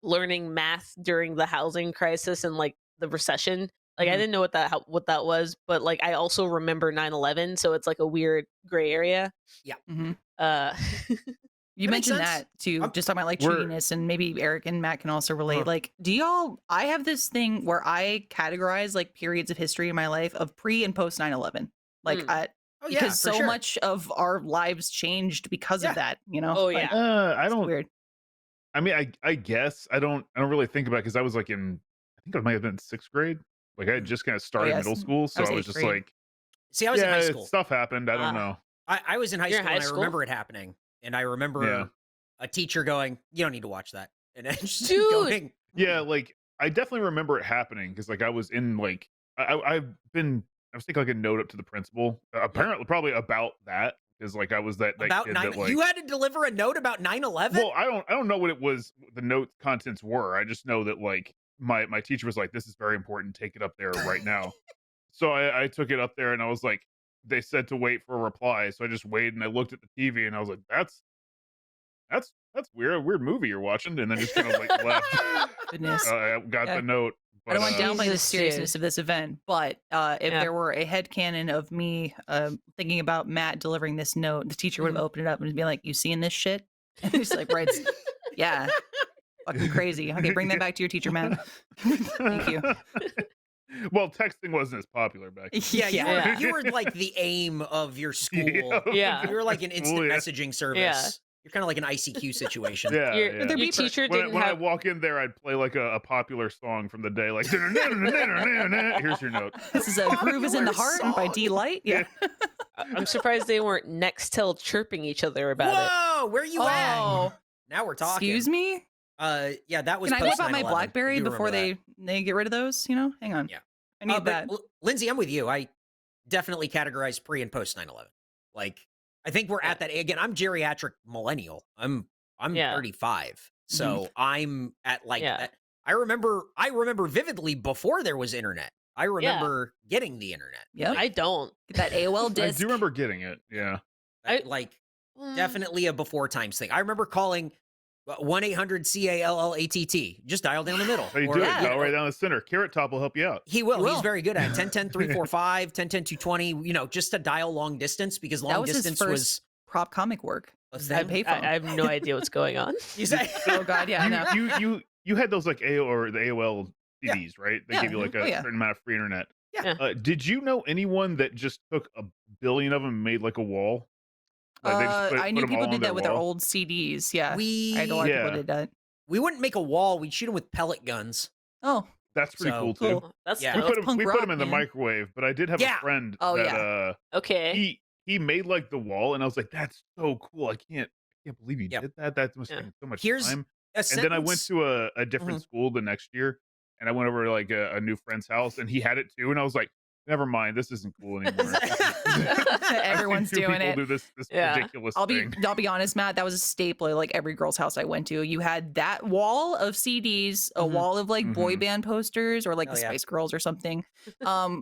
learning math during the housing crisis and like the recession. Like I Mhm. didn't know what that was, but like I also remember 9/11, so it's like a weird gray area. Mhm. Uh You That makes mentioned sense. that too, I'm- just talking about like We're- chugginess, and maybe Eric and Matt can also relate. Huh. Like, do y'all? I have this thing where I categorize like periods of history in my life of pre and post 9/11. Like, Mm. Oh yeah. because for so sure. much of our lives changed because Yeah. of that. You know? Oh, Like, yeah. I it's don't. weird. I mean, I guess I don't really think about it because I was like in. I think I might have been in 6th grade. Like I had just kind of started yes. middle school, so was I was eighth just grade. like, See, I was in high yeah, school. stuff happened. I don't Ah. know. I was in high You're in school, high and I school? remember it happening. And I remember Yeah. a teacher going, "You don't need to watch that." And then just Dude! going, Yeah, like I definitely remember it happening because like I was in like I was taking like a note up to the principal, apparently probably about that because like I was that about kid 9. that like You had to deliver a note about 9/11. well I don't know what it was the note contents were. I just know that like my teacher was like, this is very important, take it up there right now. So I took it up there and I was like, they said to wait for a reply, so I just waited and I looked at the TV and I was like, that's weird, a weird movie you're watching, and then just kind of like left. Goodness. I got Yeah. the note. I don't want to uh, downplay the Jesus, seriousness of this event, but if Yeah. there were a headcanon of me thinking about Matt delivering this note, the teacher would have opened it up and be like, "You seeing this shit?" And he's like, "Right, yeah, fucking crazy." Okay, bring that back to your teacher, Matt. Thank you. Well, texting wasn't as popular back then. Yeah, Yeah. you were like the aim of your school. Yeah. You were like an instant School, yeah. messaging service. Yeah. You're kind of like an ICQ situation. Yeah, Your, yeah. They're your beeper. teacher When, didn't when I have walk in there, I'd play like a popular song from the day, like here's your note. This is a Groove is in the Heart by song. D Light. Yeah. I'm surprised they weren't Nextel chirping each other about it. Whoa, where you at? Oh, Now we're talking. excuse me. Yeah, that was. Can I whip out my 9/11. I BlackBerry do before remember they get rid of those? You know, hang on. Yeah. I need but that. Lindsay, I'm with you. I definitely categorize pre and post 9/11. Like, I think we're at that again. I'm geriatric millennial. I'm Yeah. 35, so I'm at like Yeah. that. I remember vividly before there was internet. I remember getting the internet. Yep. I don't. Get that AOL I disc. do remember getting it. Yeah. I- Like Mm. definitely a before times thing. I remember calling 1-800-CALLATT. Just dial down the middle. So you Or, do it. yeah. Dial right down the center. Carrot Top will help you out. He will. He He's will. very good at it. 10-10-345, 10-10-220, just to dial long distance, because long That was his distance first was prop comic work. was that that payphone. I have no idea what's going on. you say Oh God, yeah, I know. You had those like AO or the AOL Yeah. CDs, right? They Yeah. give you like a Oh, yeah. certain amount of free internet. Yeah. Did you know anyone that just took a billion of them and made like a wall? Like they just I knew them people all on did that with their wall? old CDs. Yeah, we I had a lot of Yeah. people did that. we wouldn't make a wall. We'd shoot them with pellet guns. Oh, That's pretty So cool too. Cool. That's Yeah. We dope. put them. punk We put rock, them in the man. microwave, but I did have Yeah. a friend Oh, that yeah. Okay. he made like the wall, and I was like, "That's so cool! I can't believe you Yep. did that. That must have Yeah. taken so much Here's time." a And then I went sentence- to a different school the next year, and I went over to like a new friend's house, and he had it too, and I was like, "Never mind, this isn't cool anymore." Everyone's I've seen two doing people it. do this Yeah. ridiculous I'll thing. be honest, Matt. That was a staple at like every girl's house I went to. You had that wall of CDs, a Mhm. wall of like boy Mhm. band posters, or like Oh, the yeah. Spice Girls or something.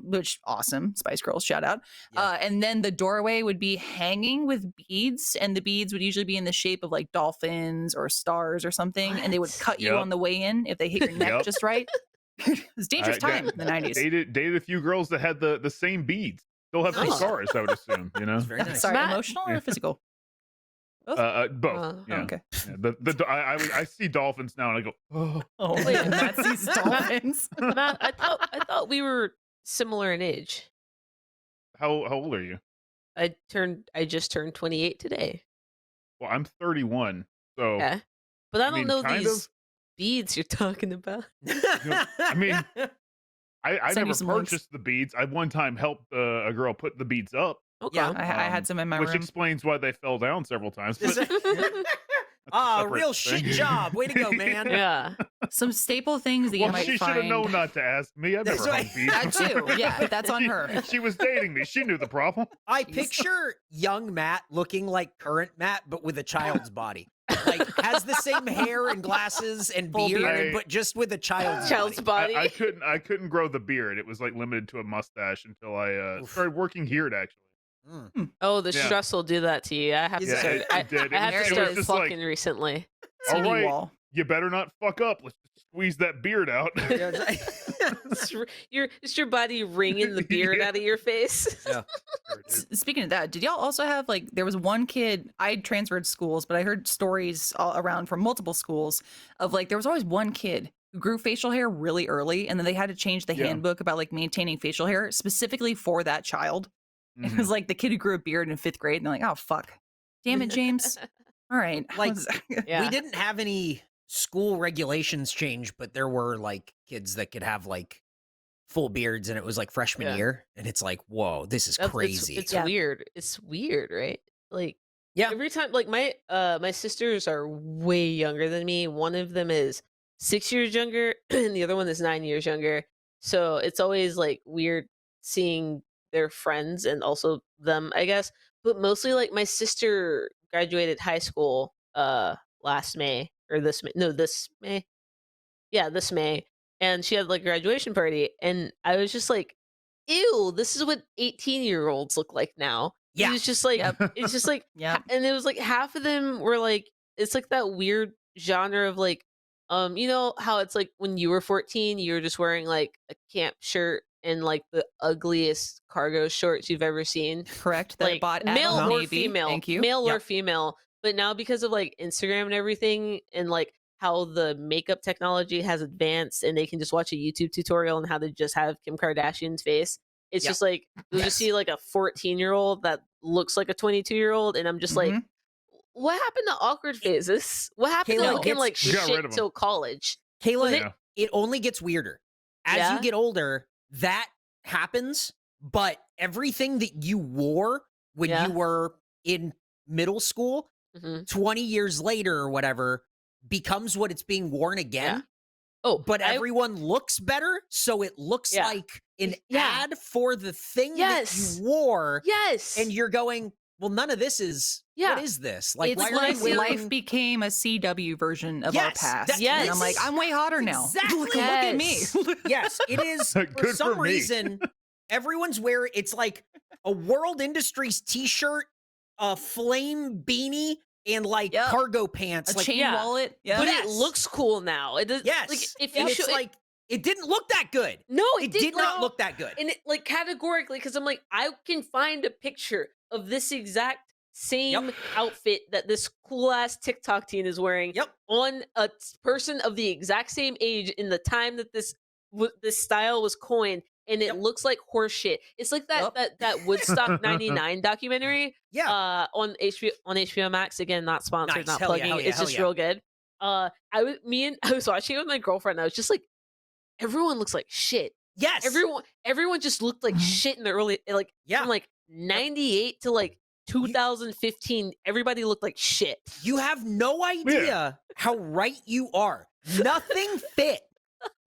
Which awesome, Spice Girls, shout out. Yeah. And then the doorway would be hanging with beads, and the beads would usually be in the shape of like dolphins or stars or something, and they would What? cut you Yep. on the way in if they hit your neck Yep. just right. It was a dangerous I time in the 90s. dated a few girls that had the same beads. Still have some Nice. scars, I would assume. You know, It's very nice. Sorry, Matt- emotional or Yeah. physical? both. Oh, Yeah. okay. Yeah. I see dolphins now, and I go, "Oh, Oh, Wait, man, Matt sees dolphins. Matt, I thought we were similar in age. how old are you?" I just turned 28 today. Well, I'm 31, so Yeah. But I don't mean, know kind these of. beads you're talking about. I mean, I Send you never some links. purchased the beads. I one time helped a girl put the beads up, Okay. Yeah. I had some in my which room. explains why they fell down several times. But that's a Ah, separate real shit thing. job. Way to go, man. Yeah. Some staple things that you Well, might she should have find. known not to ask me. I've That's never right. hung beads. That too. Yeah, that's on her. She was dating me. She knew the problem. I picture young Matt looking like current Matt, but with a child's body. Like has the same hair and glasses and Full beard, beard. but just with a child's Child's body. body. I couldn't grow the beard. It was like limited to a mustache until I Oof. started working here. Actually, Mm. Oh, the Yeah. stress will do that to you. I have to Yeah, start. it I, did. I have It to was start just like, plucking recently. all CD right, wall. you better not fuck up. Let's just squeeze that beard out. Yeah, it's like- It's your body wringing the beard Yeah. out of your face. Yeah. Speaking of that, did y'all also have like there was one kid? I transferred schools, but I heard stories all around from multiple schools of like there was always one kid who grew facial hair really early, and then they had to change the Yeah. handbook about like maintaining facial hair specifically for that child. It Mhm. was like the kid who grew a beard in 5th grade, and they're like, "Oh fuck, damn it, James! All right, Like, Yeah. We didn't have any school regulations change, but there were like kids that could have like full beards, and it was like freshman Yeah. year, and it's like, whoa, this is That's- crazy. It's Yeah. weird. It's weird, right? Like Yeah. every time like my sisters are way younger than me. One of them is 6 years younger and the other one is 9 years younger. So it's always like weird seeing their friends and also them, I guess. But mostly like my sister graduated high school last May or this May. No, this May. Yeah, this May. And she had like a graduation party and I was just like, ew, this is what 18-year-olds look like now. Yeah. It was just like Yep. it's just like Yep. and it was like half of them were like it's like that weird genre of like you know how it's like when you were 14 you were just wearing like a camp shirt and like the ugliest cargo shorts you've ever seen, correct." That I like bought at male Old or Navy. female, Thank you. male or Yep. female. But now because of like Instagram and everything and like how the makeup technology has advanced and they can just watch a YouTube tutorial on how to just have Kim Kardashian's face. It's Yep. just like you'll just see like a 14-year-old that looks like a 22-year-old and I'm just like Mhm. what happened to awkward phases? What happened Kayla, to looking it's- like You got rid shit of 'em. till college? Kayla, Yeah. it only gets weirder. As Yeah? you get older, that happens, but everything that you wore when Yeah. you were in middle school, hmm 20 years later or whatever, becomes what it's being worn again. Oh, But I- everyone looks better, so it looks Yeah. like an Yeah. ad for the thing Yes. that you wore, yes, and you're going, well, none of this is, Yeah. what is this? Like, It's why are like you wearing... life became a CW version of our Yes, past. that- And yes. I'm like, I'm way hotter now. Exactly. Look at me. Yes. Yes, it is. For Good some for me. reason, everyone's wearing, it's like a World Industries t-shirt, a flame beanie, and like Yep. cargo pants, A like chain yeah. wallet. Yeah. But Yes. it looks cool now. It does. yes, Like if and you it's show like it didn't look that good. no, It did did not look that good. And it like categorically, because I'm like, I can find a picture of this exact same outfit that this cool ass TikTok teen is wearing Yep. on a person of the exact same age in the time that this style was coined, and it Yep. looks like horse shit. It's like that Woodstock '99 documentary. Yeah. On HBO Max. Again, not sponsored, Nice. not Hell yeah, plugging. hell yeah, It's hell just yeah. real good. I was watching it with my girlfriend. And I was just like, everyone looks like shit. Yes. Everyone just looked like shit in the early, like Yeah. from like 98 to like 2015. Everybody looked like shit. You have no idea how right you are. Nothing fit.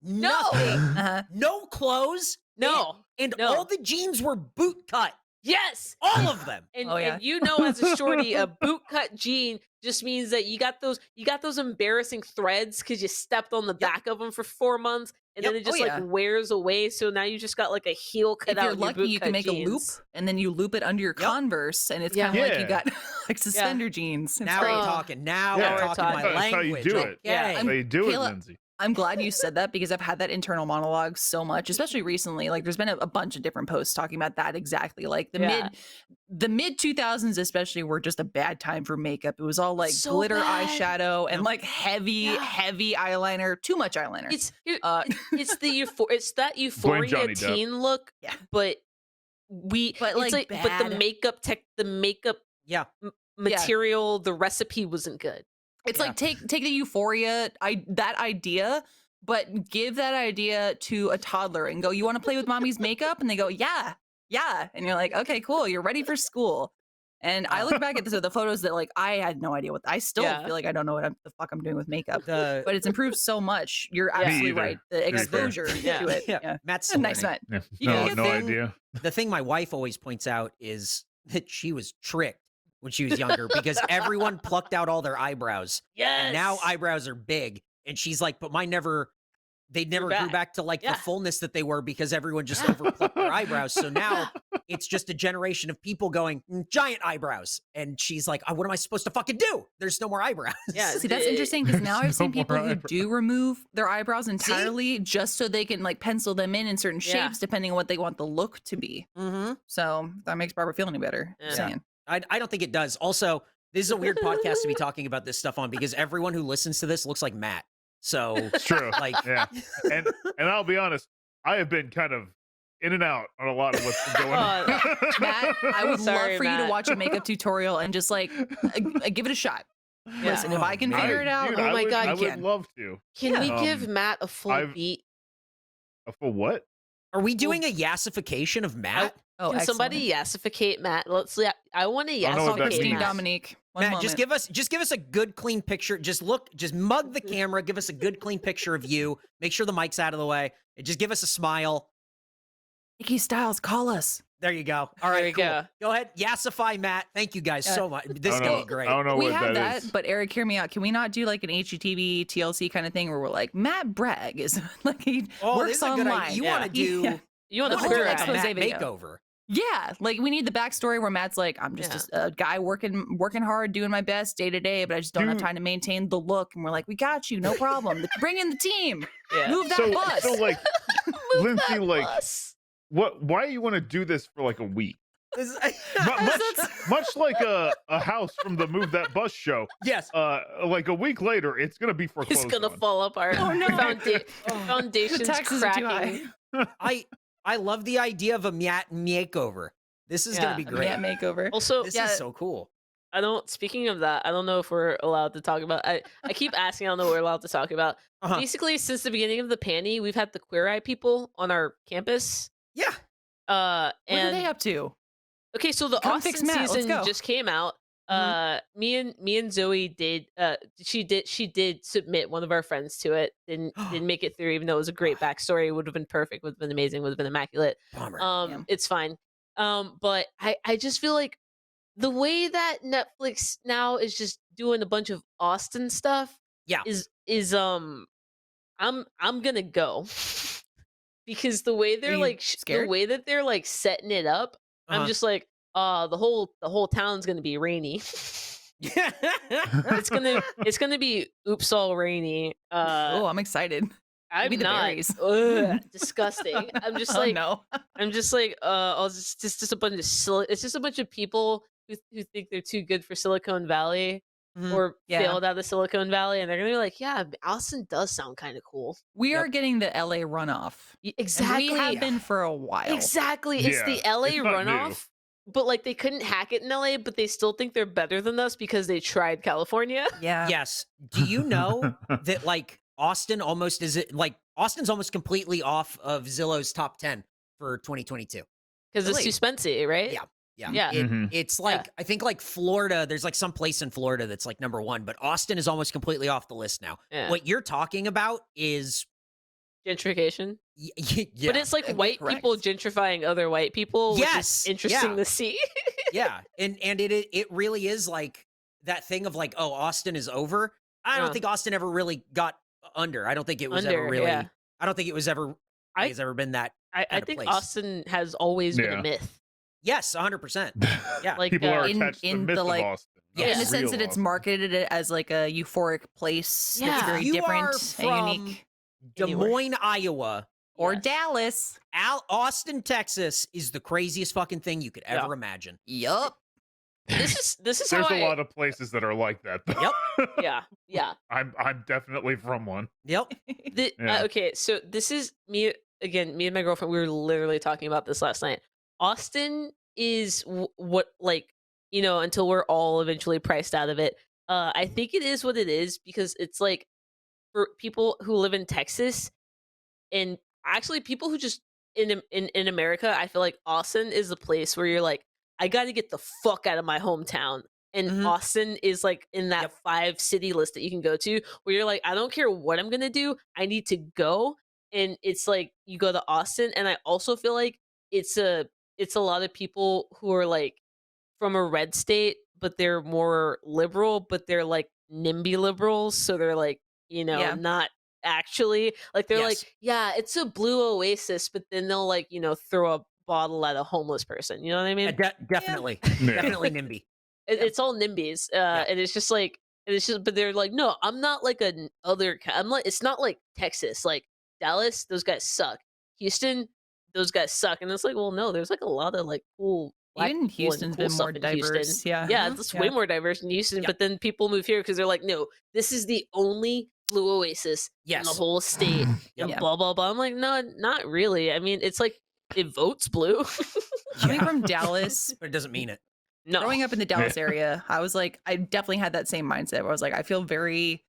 Nothing. Uh-huh. No clothes. No. And No. all the jeans were boot cut. Yes. All of them. And, Oh, yeah. and you know, as a shorty, a boot cut jean just means that you got those embarrassing threads because you stepped on the back of them for 4 months, and Yep. then it just Oh, like yeah. wears away. So now you just got like a heel cut If out. you're in your lucky, you can boot-cut make a loop, jeans. and then you loop it under your Yep. Converse, and it's Yeah. kind of like Yeah. you got like suspender jeans. It's Now great. we're talking. Now Yeah. we're talking my That's how you language. do it. Okay. Yeah. That's how you do it, Kayla- Lindsay. I'm glad you said that because I've had that internal monologue so much, especially recently. Like, there's been a bunch of different posts talking about that exactly. Like Yeah. the mid 2000s, especially, were just a bad time for makeup. It was all like So glitter bad. eyeshadow and like heavy eyeliner, too much eyeliner. It's Uh, it's that euphoria Johnny Depp. teen look. Yeah. but But, it's like, but the bad. makeup Yeah. material, the recipe wasn't good. It's Yeah. like take the euphoria, that idea, but give that idea to a toddler and go, "You want to play with mommy's makeup?" And they go, "Yeah, yeah." And you're like, "Okay, cool. You're ready for school." And I look back at the photos that like I had no idea I still Yeah. feel like I don't know what the fuck I'm doing with makeup. The But it's improved so much. You're Me absolutely either. right. The To be fair. exposure Yeah. to it. yeah. Yeah. Matt's Nice learning. Matt. Yeah. You No, get no thing- idea. The thing my wife always points out is that she was tricked when she was younger because everyone plucked out all their eyebrows. Yes. And now eyebrows are big. And she's like, but mine they never grew back to like Yeah. the fullness that they were because everyone just overplucked their eyebrows. So now it's just a generation of people going giant eyebrows. And she's like, oh, what am I supposed to fucking do? There's no more eyebrows. Yeah. See, that's interesting because now I've No seen people more who eyebrows. do remove their eyebrows entirely just so they can like pencil them in certain Yeah. shapes depending on what they want the look to be. Mm-hmm. So that makes Barbara feel any better. Yeah. Just saying. I don't think it does. Also, this is a weird podcast to be talking about this stuff on because everyone who listens to this looks like Matt. So It's true. like Yeah. And I'll be honest, I have been kind of in and out on a lot of what's been going on. Matt, I would Sorry, love for you to Matt. watch a makeup tutorial and just like give it a shot. Yeah. Listen, if Oh, I can man. figure it out, Dude, Oh I my would, God, I you would can. love to. Can we Yeah. give Matt a full I've- beat? For what? are we doing a yassification of Matt? oh, Can somebody yassificate Matt? I want to I don't know what that yassificate Christine means. Matt. Dominique. One Matt, moment. just give us a good clean picture. Just mug the camera, give us a good clean picture of you. Make sure the mic's out of the way. And just give us a smile. Nikki Styles, call us. There you go. All right, There you cool. go. Go ahead, yassify Matt. Thank you guys so much. This is I don't gonna know- be great. I don't know We what have that is. but Eric, hear me out. Can we not do like an HGTV TLC kind of thing where we're like Matt Bragg is like he Oh, this works is a good online? idea. You Yeah. want to do Yeah. You want you to The wanna whole do like a expose Matt video. makeover. Yeah, like we need the backstory where Matt's like, I'm just a guy working hard, doing my best day to day, but I just don't have Dude. time to maintain the look. And we're like, we got you, no problem. Bring in the team, Yeah. move that bus. So like Move Lindsay, that like bus. why you want to do this for like a week? This- Much like a house from the Move That Bus show. yes. Like a week later, it's gonna be It's foreclosed gonna on. fall apart. Oh, no. The the foundation's taxes are too cracking. high. I love the idea of a Matt makeover. This is gonna Yeah. be great. Matt makeover. Also, This Yeah. is so cool. speaking of that, I don't know if we're allowed to talk about. I keep asking. I don't know what we're allowed to talk about. Uh-huh. Basically, since the beginning of the panty, we've had the Queer Eye people on our campus. Yeah. What are And they up to? okay, so the Come fix Austin Matt, let's season go. just came out. Mhm. Me and Zoe did. She did submit one of our friends to it. Didn't make it through, even though it was a great backstory. Would have been perfect. Would have been amazing. Would have been immaculate. Bummer. Yeah. It's fine. But I just feel like the way that Netflix now is just doing a bunch of Austin stuff. Yeah. Is I'm gonna go because the way they're you like the scared? way that they're like setting it up, I'm Uh-huh. just like, the whole town's gonna be rainy. It's gonna be oops all rainy. Oh, I'm excited. I'm Maybe the not. berries. Ugh, disgusting. I'm just Oh like no. oh, it's just a bunch of it's just a bunch of people who think they're too good for Silicon Valley Mhm. or Yeah. failed out of Silicon Valley, and they're gonna be like, yeah, Austin does sound kind of cool. We Yep. are getting the LA runoff. Exactly. And we have been for a while. Exactly. It's the Yeah, LA it's not new. runoff, but like they couldn't hack it in LA, but they still think they're better than us because they tried California. Yeah. Yes. Do you know that like Austin's almost completely off of Zillow's top 10 for 2022? Because it's Really? too spency, right? Yeah. Yeah. Yeah. Mhm. It's like I think like Florida, there's like some place in Florida that's like number 1, but Austin is almost completely off the list now. Yeah. What you're talking about is Gentrification. yeah. But it's like white people gentrifying other white people, which Yes, is interesting yeah. to see. yeah. And it really is like that thing of like, oh, Austin is over. I don't Yeah. think Austin ever really got under. I don't think it was ever Under, really yeah. I don't think it was ever I- has ever been that I kind of think place. Austin has always been Yeah. a myth. Yes, 100%. Yeah. Like People are in- attached to in the myth the, of like- Austin. Yeah, not In the real sense that it's Austin. marketed as like a euphoric place Yeah. that's very You different are and from unique. Des Anywhere. Moines, Iowa, Or Yes. Dallas. Austin, Texas is the craziest fucking thing you could Yeah. ever imagine. Yup. This is There's how a lot of places that are like that. Though. Yep. yeah. I'm definitely from one. Yep. Yeah. Okay, so this is me again. Me and my girlfriend. We were literally talking about this last night. Austin is what like until we're all eventually priced out of it. I think it is what it is because it's like for people who live in Texas and actually people who just in America. I feel like Austin is the place where you're like, I got to get the fuck out of my hometown. And Mhm. Austin is like in that Yep. 5-city list that you can go to where you're like, I don't care what I'm going to do. I need to go. And it's like you go to Austin. And I also feel like it's a lot of people who are like from a red state, but they're more liberal, but they're like NIMBY liberals. So they're like, Yeah. not actually like they're like, Yes. yeah, it's a blue oasis, but then they'll like, throw a bottle at a homeless person. You know what I mean? Definitely. Yeah. Definitely NIMBY. It's all NIMBYs, and it's just like, but they're like, no, I'm not like I'm like, it's not like Texas, like Dallas, those guys suck. Houston, those guys suck, and it's like, well, no, there's like a lot of like cool. Black Even people and Houston's cool been stuff more in diverse. Houston. Yeah. Yeah, Mhm. it's Yeah. way more diverse in Houston. Yep. But then people move here because they're like, no, this is the only blue oasis in Yes. the whole state. Yep. Yeah. Blah blah blah. I'm like, no, not really. I mean, it's like it votes blue. Coming Yeah. from Dallas, But it doesn't mean it. No, growing up in the Dallas area, I was like, I definitely had that same mindset where I was like, I feel very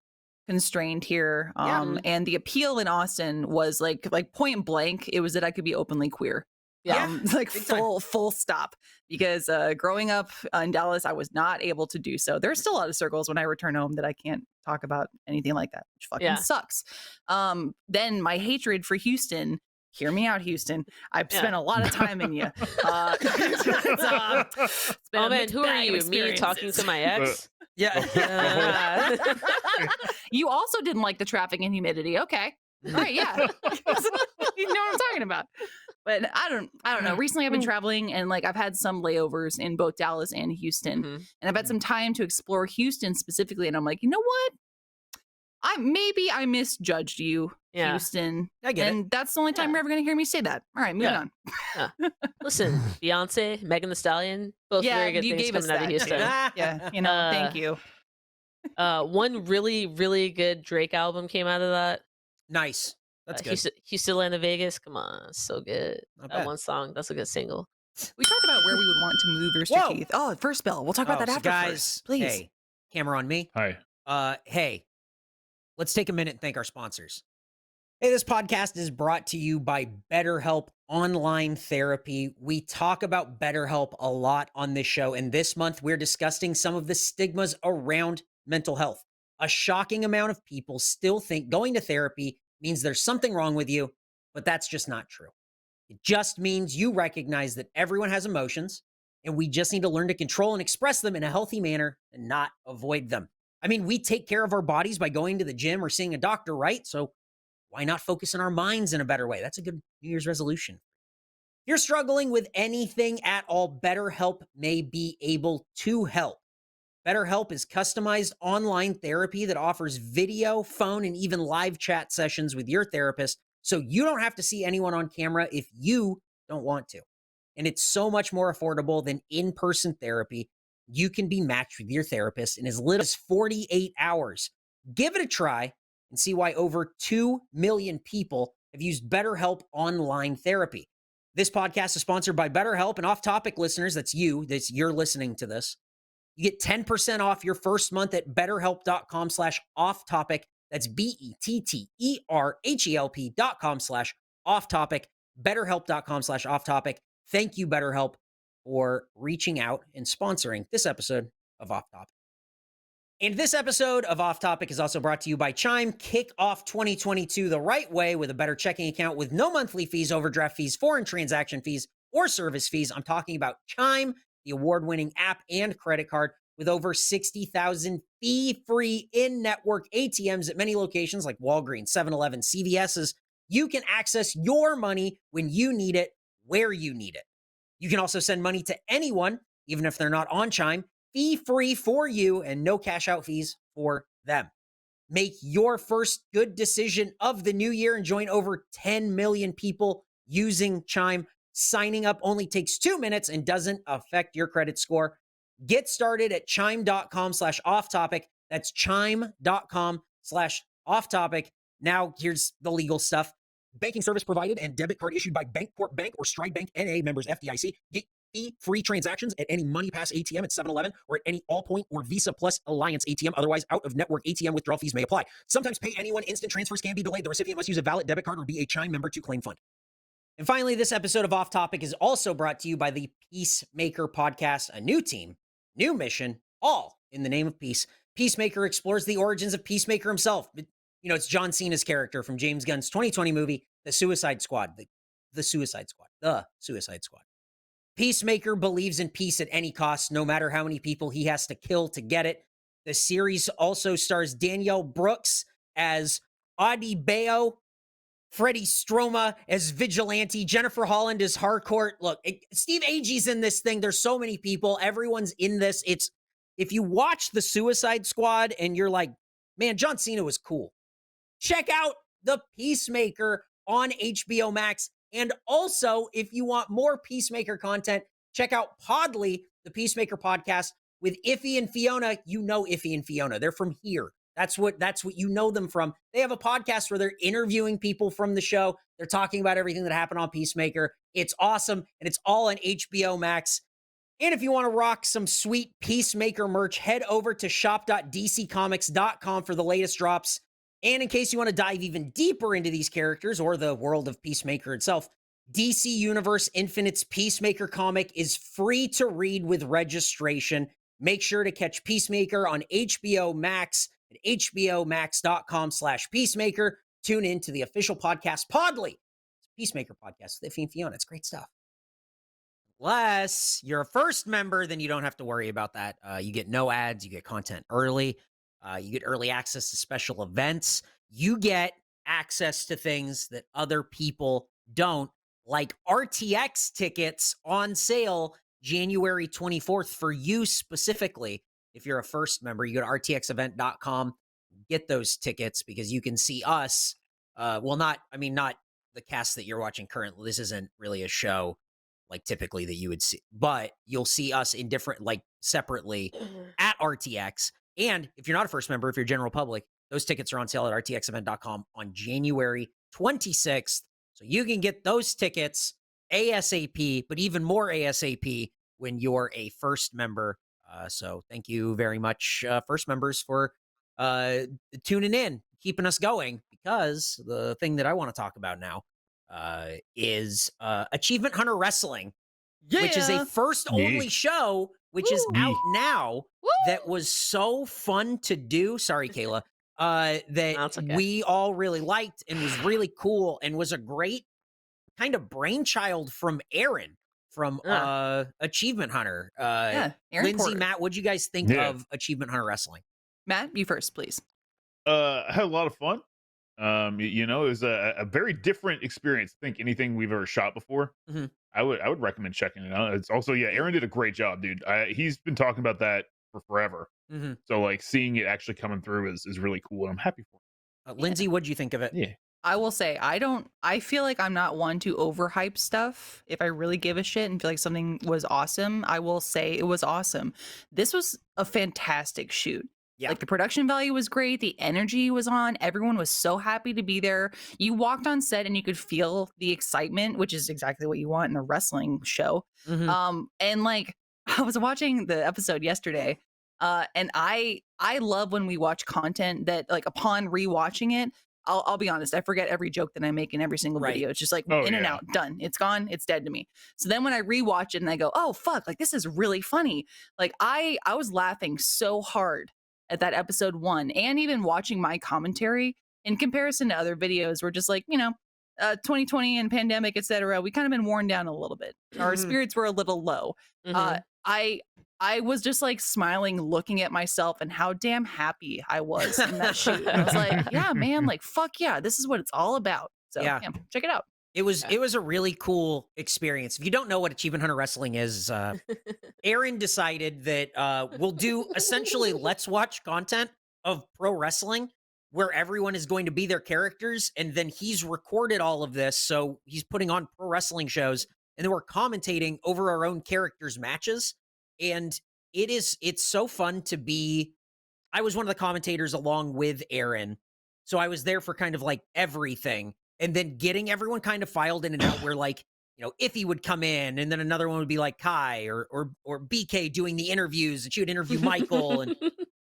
constrained here. Yeah. And the appeal in Austin was like point blank, it was that I could be openly queer. Yeah, Like big time. full stop. Because growing up in Dallas, I was not able to do so. There's still a lot of circles when I return home that I can't talk about anything like that, which fucking Yeah. sucks. Then my hatred for Houston. Hear me out, Houston. I've Yeah. spent a lot of time in you. It's been oh a man, mixed who are bag of you? Me talking to experiences. my ex? Yeah. You also didn't like the traffic and humidity. Okay. All right, yeah. You know what I'm talking about. But I don't know. Recently I've been traveling and like I've had some layovers in both Dallas and Houston. Mhm. And I've had some time to explore Houston specifically. And I'm like, you know what? Maybe I misjudged you, Yeah. Houston. I get it. And that's the only time Yeah. you're ever gonna hear me say that. All right, moving Yeah. on. Listen, Beyonce, Megan Thee Stallion, both Yeah, very good you things gave us coming out of that. Houston. Yeah, you know, thank you. One really, really good Drake album came out of that. Nice. That's good. Houston, Atlanta, Vegas. Come on, so good. Not That bad. one song, that's a good single. We talked about where we would want to move Rooster Whoa. Teeth. Oh, first bell. We'll talk about Oh, that so after guys, first. Please. Hey, camera on me. Hi. Hey, let's take a minute and thank our sponsors. Hey, this podcast is brought to you by BetterHelp Online Therapy. We talk about BetterHelp a lot on this show, and this month we're discussing some of the stigmas around mental health. A shocking amount of people still think going to therapy means there's something wrong with you, but that's just not true. It just means you recognize that everyone has emotions, and we just need to learn to control and express them in a healthy manner and not avoid them. I mean, we take care of our bodies by going to the gym or seeing a doctor, right? So why not focus on our minds in a better way? That's a good New Year's resolution. If you're struggling with anything at all, BetterHelp may be able to help. BetterHelp is customized online therapy that offers video, phone, and even live chat sessions with your therapist, so you don't have to see anyone on camera if you don't want to. And it's so much more affordable than in-person therapy. You can be matched with your therapist in as little as 48 hours. Give it a try and see why over 2 million people have used BetterHelp online therapy. This podcast is sponsored by BetterHelp, and Off Topic listeners, you're listening to this. You get 10% off your first month at betterhelp.com/offtopic. That's BetterHelp.com/offtopic. BetterHelp.com/offtopic. Thank you, BetterHelp, for reaching out and sponsoring this episode of Off Topic. And this episode of Off Topic is also brought to you by Chime. Kick off 2022 the right way with a better checking account with no monthly fees, overdraft fees, foreign transaction fees, or service fees. I'm talking about Chime, the award-winning app and credit card with over 60,000 fee-free in-network ATMs at many locations like Walgreens, 7-Eleven, CVS's. You can access your money when you need it, where you need it. You can also send money to anyone, even if they're not on Chime, fee-free for you and no cash-out fees for them. Make your first good decision of the new year and join over 10 million people using Chime. Signing up only takes 2 minutes and doesn't affect your credit score. Get started at chime.com/offtopic. That's chime.com/offtopic. Now, here's the legal stuff. Banking service provided and debit card issued by Bancorp Bank or Stride Bank NA, members FDIC. Get fee-free transactions at any MoneyPass ATM at 7-Eleven or at any Allpoint or Visa Plus Alliance ATM. Otherwise, out-of-network ATM withdrawal fees may apply. Sometimes pay anyone instant transfers can be delayed. The recipient must use a valid debit card or be a Chime member to claim fund. And finally, this episode of Off Topic is also brought to you by the Peacemaker podcast, a new team, new mission, all in the name of peace. Peacemaker explores the origins of Peacemaker himself. It's John Cena's character from James Gunn's 2020 movie, The Suicide Squad. The Suicide Squad. Peacemaker believes in peace at any cost, no matter how many people he has to kill to get it. The series also stars Danielle Brooks as Adebayo, Freddie Stroma as Vigilante, Jennifer Holland as Harcourt. Look, Steve Agee's in this thing. There's so many people. Everyone's in this. If you watch The Suicide Squad and you're like, man, John Cena was cool, check out The Peacemaker on HBO Max. And also, if you want more Peacemaker content, check out Podly, the Peacemaker podcast with Iffy and Fiona. You know Iffy and Fiona. They're from here. That's what you know them from. They have a podcast where they're interviewing people from the show. They're talking about everything that happened on Peacemaker. It's awesome, and it's all on HBO Max. And if you want to rock some sweet Peacemaker merch, head over to shop.dccomics.com for the latest drops. And in case you want to dive even deeper into these characters or the world of Peacemaker itself, DC Universe Infinite's Peacemaker comic is free to read with registration. Make sure to catch Peacemaker on HBO Max at hbomax.com/Peacemaker. Tune in to the official podcast, Podly. It's a Peacemaker podcast with Iffy and Fiona. It's great stuff. Unless you're a first member, then you don't have to worry about that. You get no ads. You get content early. You get early access to special events. You get access to things that other people don't, like RTX tickets on sale January 24th for you specifically. If you're a first member, you go to rtxevent.com, get those tickets because you can see us. Not the cast that you're watching currently. This isn't really a show like typically that you would see, but you'll see us in different, like separately at RTX. And if you're not a first member, if you're general public, those tickets are on sale at rtxevent.com on January 26th. So you can get those tickets ASAP, but even more ASAP when you're a first member. So thank you very much, first members, for tuning in, keeping us going, because the thing that I want to talk about now is Achievement Hunter Wrestling, which is a first only show, which is out now. That was so fun to do. Sorry, Kayla. That okay. We all really liked and was really cool and was a great kind of brainchild from Aaron from Achievement Hunter. Aaron Lindsay, Porter. Matt, what'd you guys think of Achievement Hunter Wrestling? Matt, you first, please. I had a lot of fun. It was a very different experience. I think anything we've ever shot before. Mm-hmm. I would recommend checking it out. It's also, Aaron did a great job, dude. He's been talking about that for forever. Mhm. So like seeing it actually coming through is really cool, and I'm happy for Lindsay, what'd you think of it? it. Yeah. I will say I feel like I'm not one to overhype stuff. If I really give a shit and feel like something was awesome, I will say it was awesome. This was a fantastic shoot. Yeah. Like the production value was great, the energy was on, everyone was so happy to be there. You walked on set and you could feel the excitement, which is exactly what you want in a wrestling show. Mhm. And like I was watching the episode yesterday, and I love when we watch content that like upon rewatching it, I'll be honest, I forget every joke that I make in every single Right. video. It's just like Oh, in and yeah. out, done. It's gone, it's dead to me. So then when I rewatch it and I go, oh fuck, like this is really funny. Like I was laughing so hard at that episode 1, and even watching my commentary in comparison to other videos, we're just like, 2020 and pandemic, etc. We kind of been worn down a little bit. Our Mhm. spirits were a little low. Mhm. I was just like smiling, looking at myself and how damn happy I was in that shoot. I was like, yeah, man, like fuck yeah, this is what it's all about. So Yeah. yeah, check it out. It was Yeah. it was a really cool experience. If you don't know what Achievement Hunter Wrestling is, Aaron decided that we'll do essentially let's watch content of pro wrestling where everyone is going to be their characters, and then he's recorded all of this, so he's putting on pro wrestling shows, and then we're commentating over our own characters' matches. And it's so fun to be. I was one of the commentators along with Aaron, so I was there for kind of like everything, and then getting everyone kind of filed in and out. Where like Iffy would come in, and then another one would be like Kai or BK doing the interviews, and she would interview Michael, and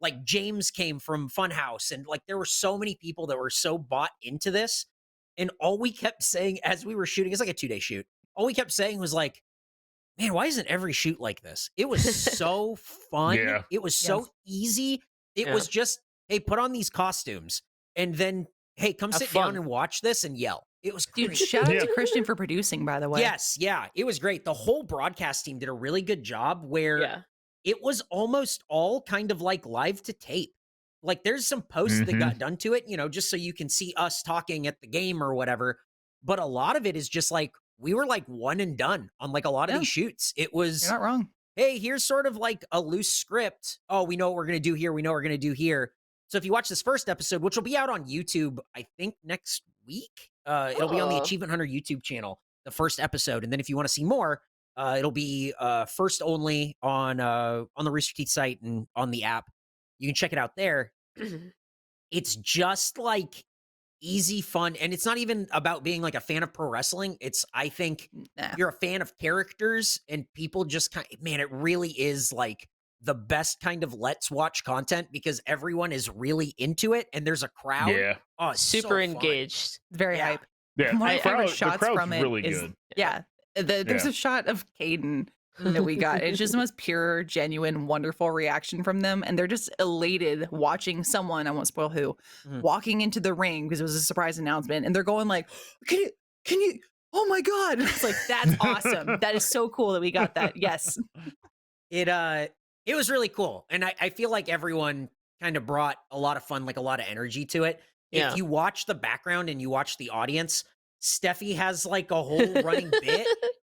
like James came from Funhouse, and like there were so many people that were so bought into this, and all we kept saying as we were shooting, it's like a 2-day shoot. All we kept saying was like, man, why isn't every shoot like this? It was so fun. Yeah. It was so Yes. easy. It Yeah. was just, hey, put on these costumes and then, hey, come Have sit fun. down and watch this and yell. It was Dude, great. shout out Yeah. to Christian for producing, by the way. Yes, yeah, it was great. The whole broadcast team did a really good job where Yeah. it was almost all kind of like live to tape. Like there's some posts that got done to it, just so you can see us talking at the game or whatever. But a lot of it is just like we were like one and done on like a lot of Yeah. these shoots. It was, You're not wrong. hey, here's sort of like a loose script. Oh, we know what we're going to do here. We know what we're going to do here. So if you watch this first episode, which will be out on YouTube, I think next week, it'll be on the Oh. Achievement Hunter YouTube channel, the first episode. And then if you want to see more, it'll be first only on the Rooster Teeth site and on the app. You can check it out there. It's just like easy fun, and it's not even about being like a fan of pro wrestling. It's, I think, Nah. you're a fan of characters, and people just man, it really is like the best kind of let's watch content because everyone is really into it and there's a crowd. Yeah. Oh, it's so Super fun. engaged. Very Yeah. hype. Yeah. One of my The favorite crowd's shots from it really is good. yeah. There's Yeah. a shot of Caden that we got. It's just the most pure, genuine, wonderful reaction from them, and they're just elated watching someone. I won't spoil who, Mhm. walking into the ring because it was a surprise announcement, and they're going like, "Can you? Oh my god!" And it's like that's awesome. That is so cool that we got that. Yes. It was really cool. And I feel like everyone kind of brought a lot of fun, like a lot of energy to it. Yeah. If you watch the background and you watch the audience, Steffi has like a whole running bit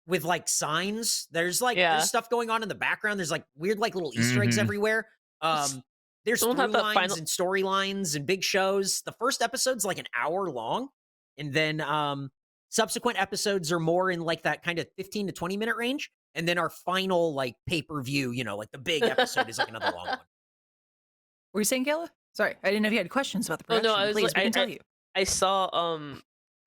with like signs. There's like Yeah. there's stuff going on in the background. There's like weird like little Easter eggs Mhm. everywhere. There's Someone through had that lines final- and storylines and big shows. The first episode's like an hour long, and then subsequent episodes are more in like that kind of 15 to 20 minute range. And then our final like pay-per-view, like the big episode is like another long one. Were you saying, Kayla? Sorry, I didn't know if you had questions about the Oh, no, production. I was Please, like- we can I- tell you. I saw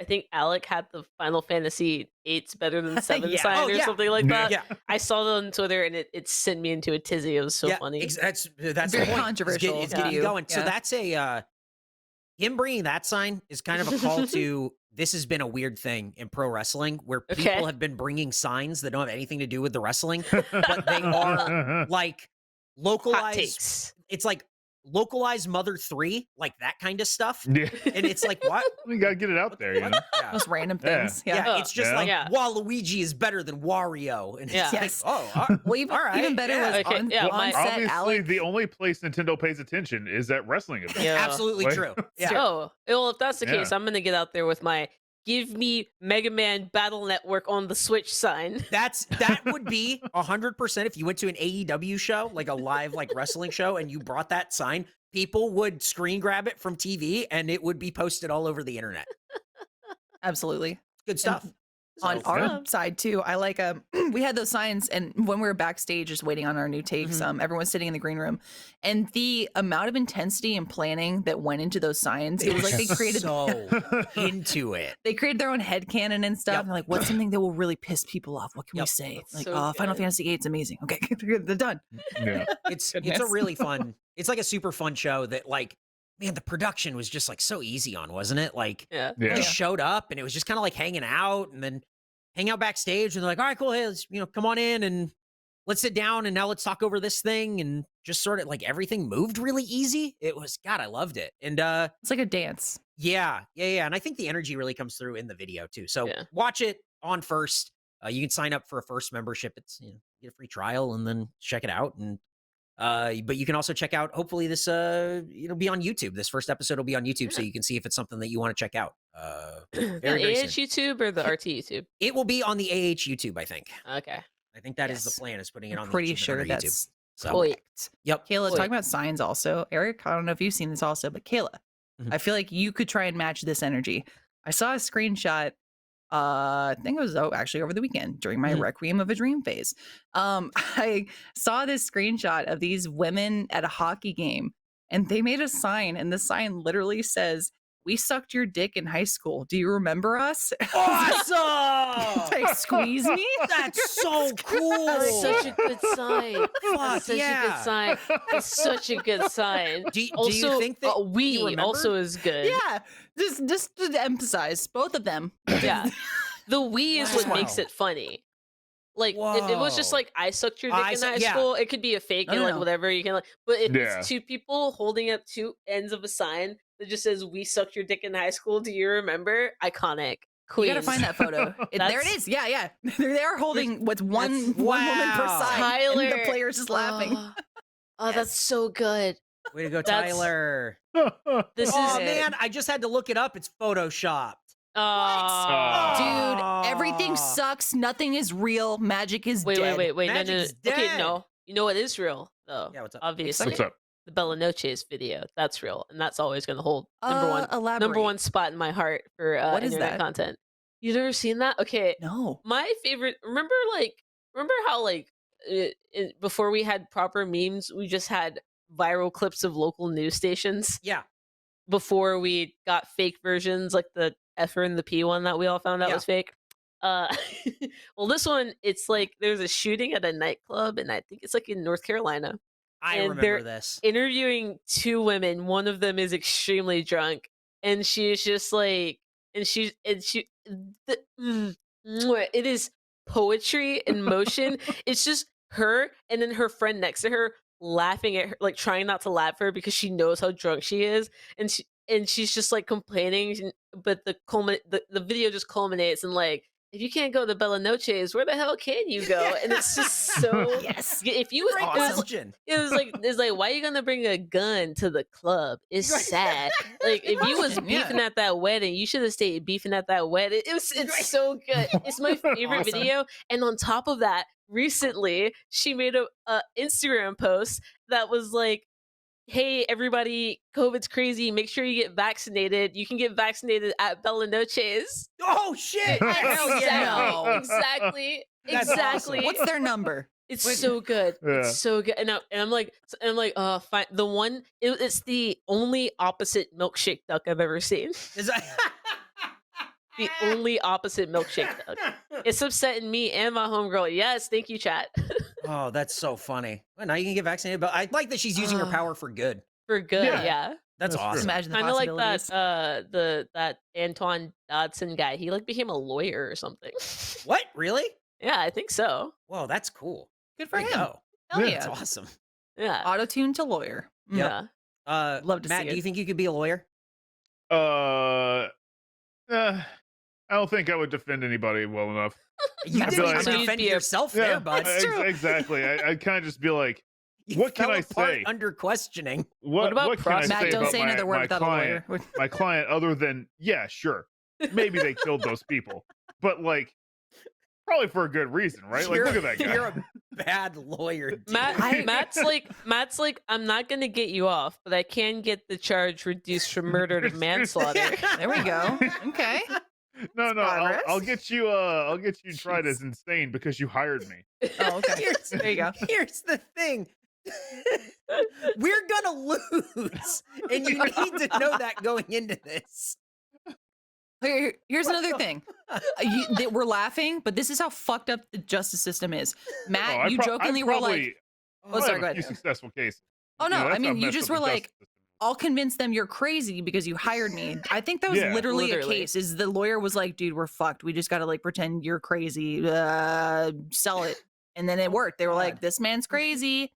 I think Alec had the Final Fantasy 8's better than 7 Yeah. sign Oh, or yeah. something like that. Yeah, I saw that on Twitter and it sent me into a tizzy. It was so yeah, funny. that's Very the point. It's get- controversial It's to getting you. going. So Yeah. that's him bringing that sign is kind of a call to this has been a weird thing in pro wrestling where people Okay. have been bringing signs that don't have anything to do with the wrestling, but they are like Hot localized. takes. It's like localized Mother 3, like that kind of stuff. Yeah. And it's like, what? We gotta get it out there, you know. Yeah. Most random Yeah. things. Yeah, Yeah. it's just Yeah. like Yeah. Waluigi is better than Wario, and it's Yeah. like, Yes. oh, Well, even, all right, even better yeah. was Okay, on, yeah, on my- set, Obviously, Alec. the only place Nintendo pays attention is at wrestling events. Yeah. absolutely Like- true. Yeah. Oh, well, if that's the Yeah. case, I'm gonna get out there with my give me Mega Man Battle Network on the Switch sign. That would be 100% if you went to an AEW show, like a live like wrestling show, and you brought that sign, people would screen grab it from TV and it would be posted all over the internet. Absolutely. Good stuff. On So, our yeah. side too, I like we had those signs, and when we were backstage just waiting on our new takes, everyone's sitting in the green room, and the amount of intensity and planning that went into those signs, it was like they created so into it. they created their own headcanon and stuff. Yep. And they're like, what's something that will really piss people off? What can we Yep. say? That's Like, so Final good. Fantasy VIII, it's amazing. Okay, they're done. Yeah. It's a Goodness. really fun, it's like a super fun show that like, man, the production was just like so easy on, wasn't it? Like Yeah. we Yeah. just showed up and it was just kind of like hanging out and then hang out backstage and they're like, all right, cool. Hey, let's, come on in and let's sit down and now let's talk over this thing. And just sort of like everything moved really easy. It was, God, I loved it. And It's like a dance. yeah. And I think the energy really comes through in the video too. So Yeah. watch it on First. You can sign up for a First membership. It's, get a free trial and then check it out. And but you can also check out, hopefully this it'll be on YouTube. This first episode will be on YouTube, so you can see if it's something that you want to check out. The very AH soon. YouTube or the RT YouTube? It will be on the AH YouTube, I think. Okay. I think that is Yes. the plan, is putting it I'm on pretty the sure YouTube. that's So, correct. yep. Kayla, Wait. talking about signs also. Eric, I don't know if you've seen this also, but Kayla, Mhm. I feel like you could try and match this energy. I saw a screenshot, I think it was actually over the weekend during my Mhm. Requiem of a Dream phase. I saw this screenshot of these women at a hockey game, and they made a sign, and the sign literally says, "We sucked your dick in high school. Do you remember us?" Awesome! Like, squeeze me? That's so cool. That's such a good sign. Fuck, That's such a yeah. good sign. That's such a good sign. Do you Also, think that you we remember? also is good. Yeah, just to emphasize both of them. Yeah. The we is what Wow. makes it funny. Like if it was just Whoa. like I sucked your dick in high yeah. school, it could be a fake No, and no, like no. whatever you can like. But if Yeah. it's two people holding up two ends of a sign that just says "We sucked your dick in high school," do you remember? Iconic. You Queen. gotta find that photo. There it That's- is. Yeah. They are holding what's one woman per Wow. side. Tyler. And the player's just laughing. Oh, that's so good. Way to go, That's- Tyler. This Oh is man, I just had to look it up. It's photoshopped. Dude, everything Aw. sucks. Nothing is real. Magic is Wait, dead. wait. No. Magic's Okay, dead. no. You know what is real though? Yeah, what's up? Obviously, What's up? the Bella Noche's video. That's real, and that's always going to hold number Elaborate. one spot in my heart for What is internet that? content. You've never seen that? Okay, No. my favorite. Remember how before we had proper memes, we just had viral clips of local news stations. Yeah. Before we got fake versions, like the F and the P one that we all found out Yeah. was fake. Well, this one, it's like there's a shooting at a nightclub, and I think it's like in North Carolina. I And remember they're this. Interviewing two women. One of them is extremely drunk, and she's just like, it is poetry in motion. It's just her and then her friend next to her laughing at her, like trying not to laugh at her because she knows how drunk she is, and she's just like complaining. But the video just culminates in like, if you can't go to Bella Noche's, where the hell can you go? And it's just so Yes. If you was Great awesome. question. It's like why are you gonna bring a gun to the club? It's sad. Like if you was Question, yeah. beefing at that wedding, you should have stayed beefing at that wedding. It's so good. It's my favorite Awesome. video. And on top of that, recently she made a Instagram post that was like, hey everybody, COVID's crazy. Make sure you get vaccinated. You can get vaccinated at Bella Noche's. Oh shit! Hell yeah! Exactly. That's Exactly. awesome. What's their number? It's Wait. so good. Yeah. It's so good. And I'm like, fine. The one, it's the only opposite milkshake duck I've ever seen. Is that- The only opposite milkshake duck. It's upsetting me and my homegirl. Yes, thank you, chat. Oh, that's so funny. Well, now you can get vaccinated, but I like that she's using her power for good. For good, Yeah. yeah. That's That's true. awesome. Imagine the Kind of like possibilities. that Antoine Dodson guy. He like became a lawyer or something. What? Really? Yeah, I think so. Whoa, that's cool. Good for Way to him. go. Hell Yeah. yeah. That's awesome. Yeah. Auto-tune to lawyer. Mm. Yep. Yeah. Love to Matt, see do it. you think you could be a lawyer? I don't think I would defend anybody well enough. You That's didn't like- even So you'd defend be a- yourself there, bud. That's true. Exactly. I'd kind of just be like, You what can fell I apart say? under questioning. What about can I pros- say Matt, don't about say another word my without client? a lawyer. My client, other than yeah, sure. maybe they killed those people, but like probably for a good reason, right? Like, look at that guy. You're a bad lawyer, dude. Matt's like, I'm not gonna get you off, but I can get the charge reduced from murder to manslaughter. There we go. Okay. No, Progress. I'll get you tried as insane because you hired me. Oh, okay. There you go. Here's the thing. We're gonna lose, and you need to know that going into this. Here's another thing. We're laughing, but this is how fucked up the justice system is. Matt, you jokingly were like, "Oh, sorry, go ahead. A few successful cases." "Oh no, that's I mean, how you messed just up were the like, justice system is. I'll convince them you're crazy because you hired me." I think that was Yeah. literally a Literally. case. Is the lawyer was like, "Dude, we're fucked. We just got to like pretend you're crazy. Sell it." And then it worked. They were like, "This man's crazy.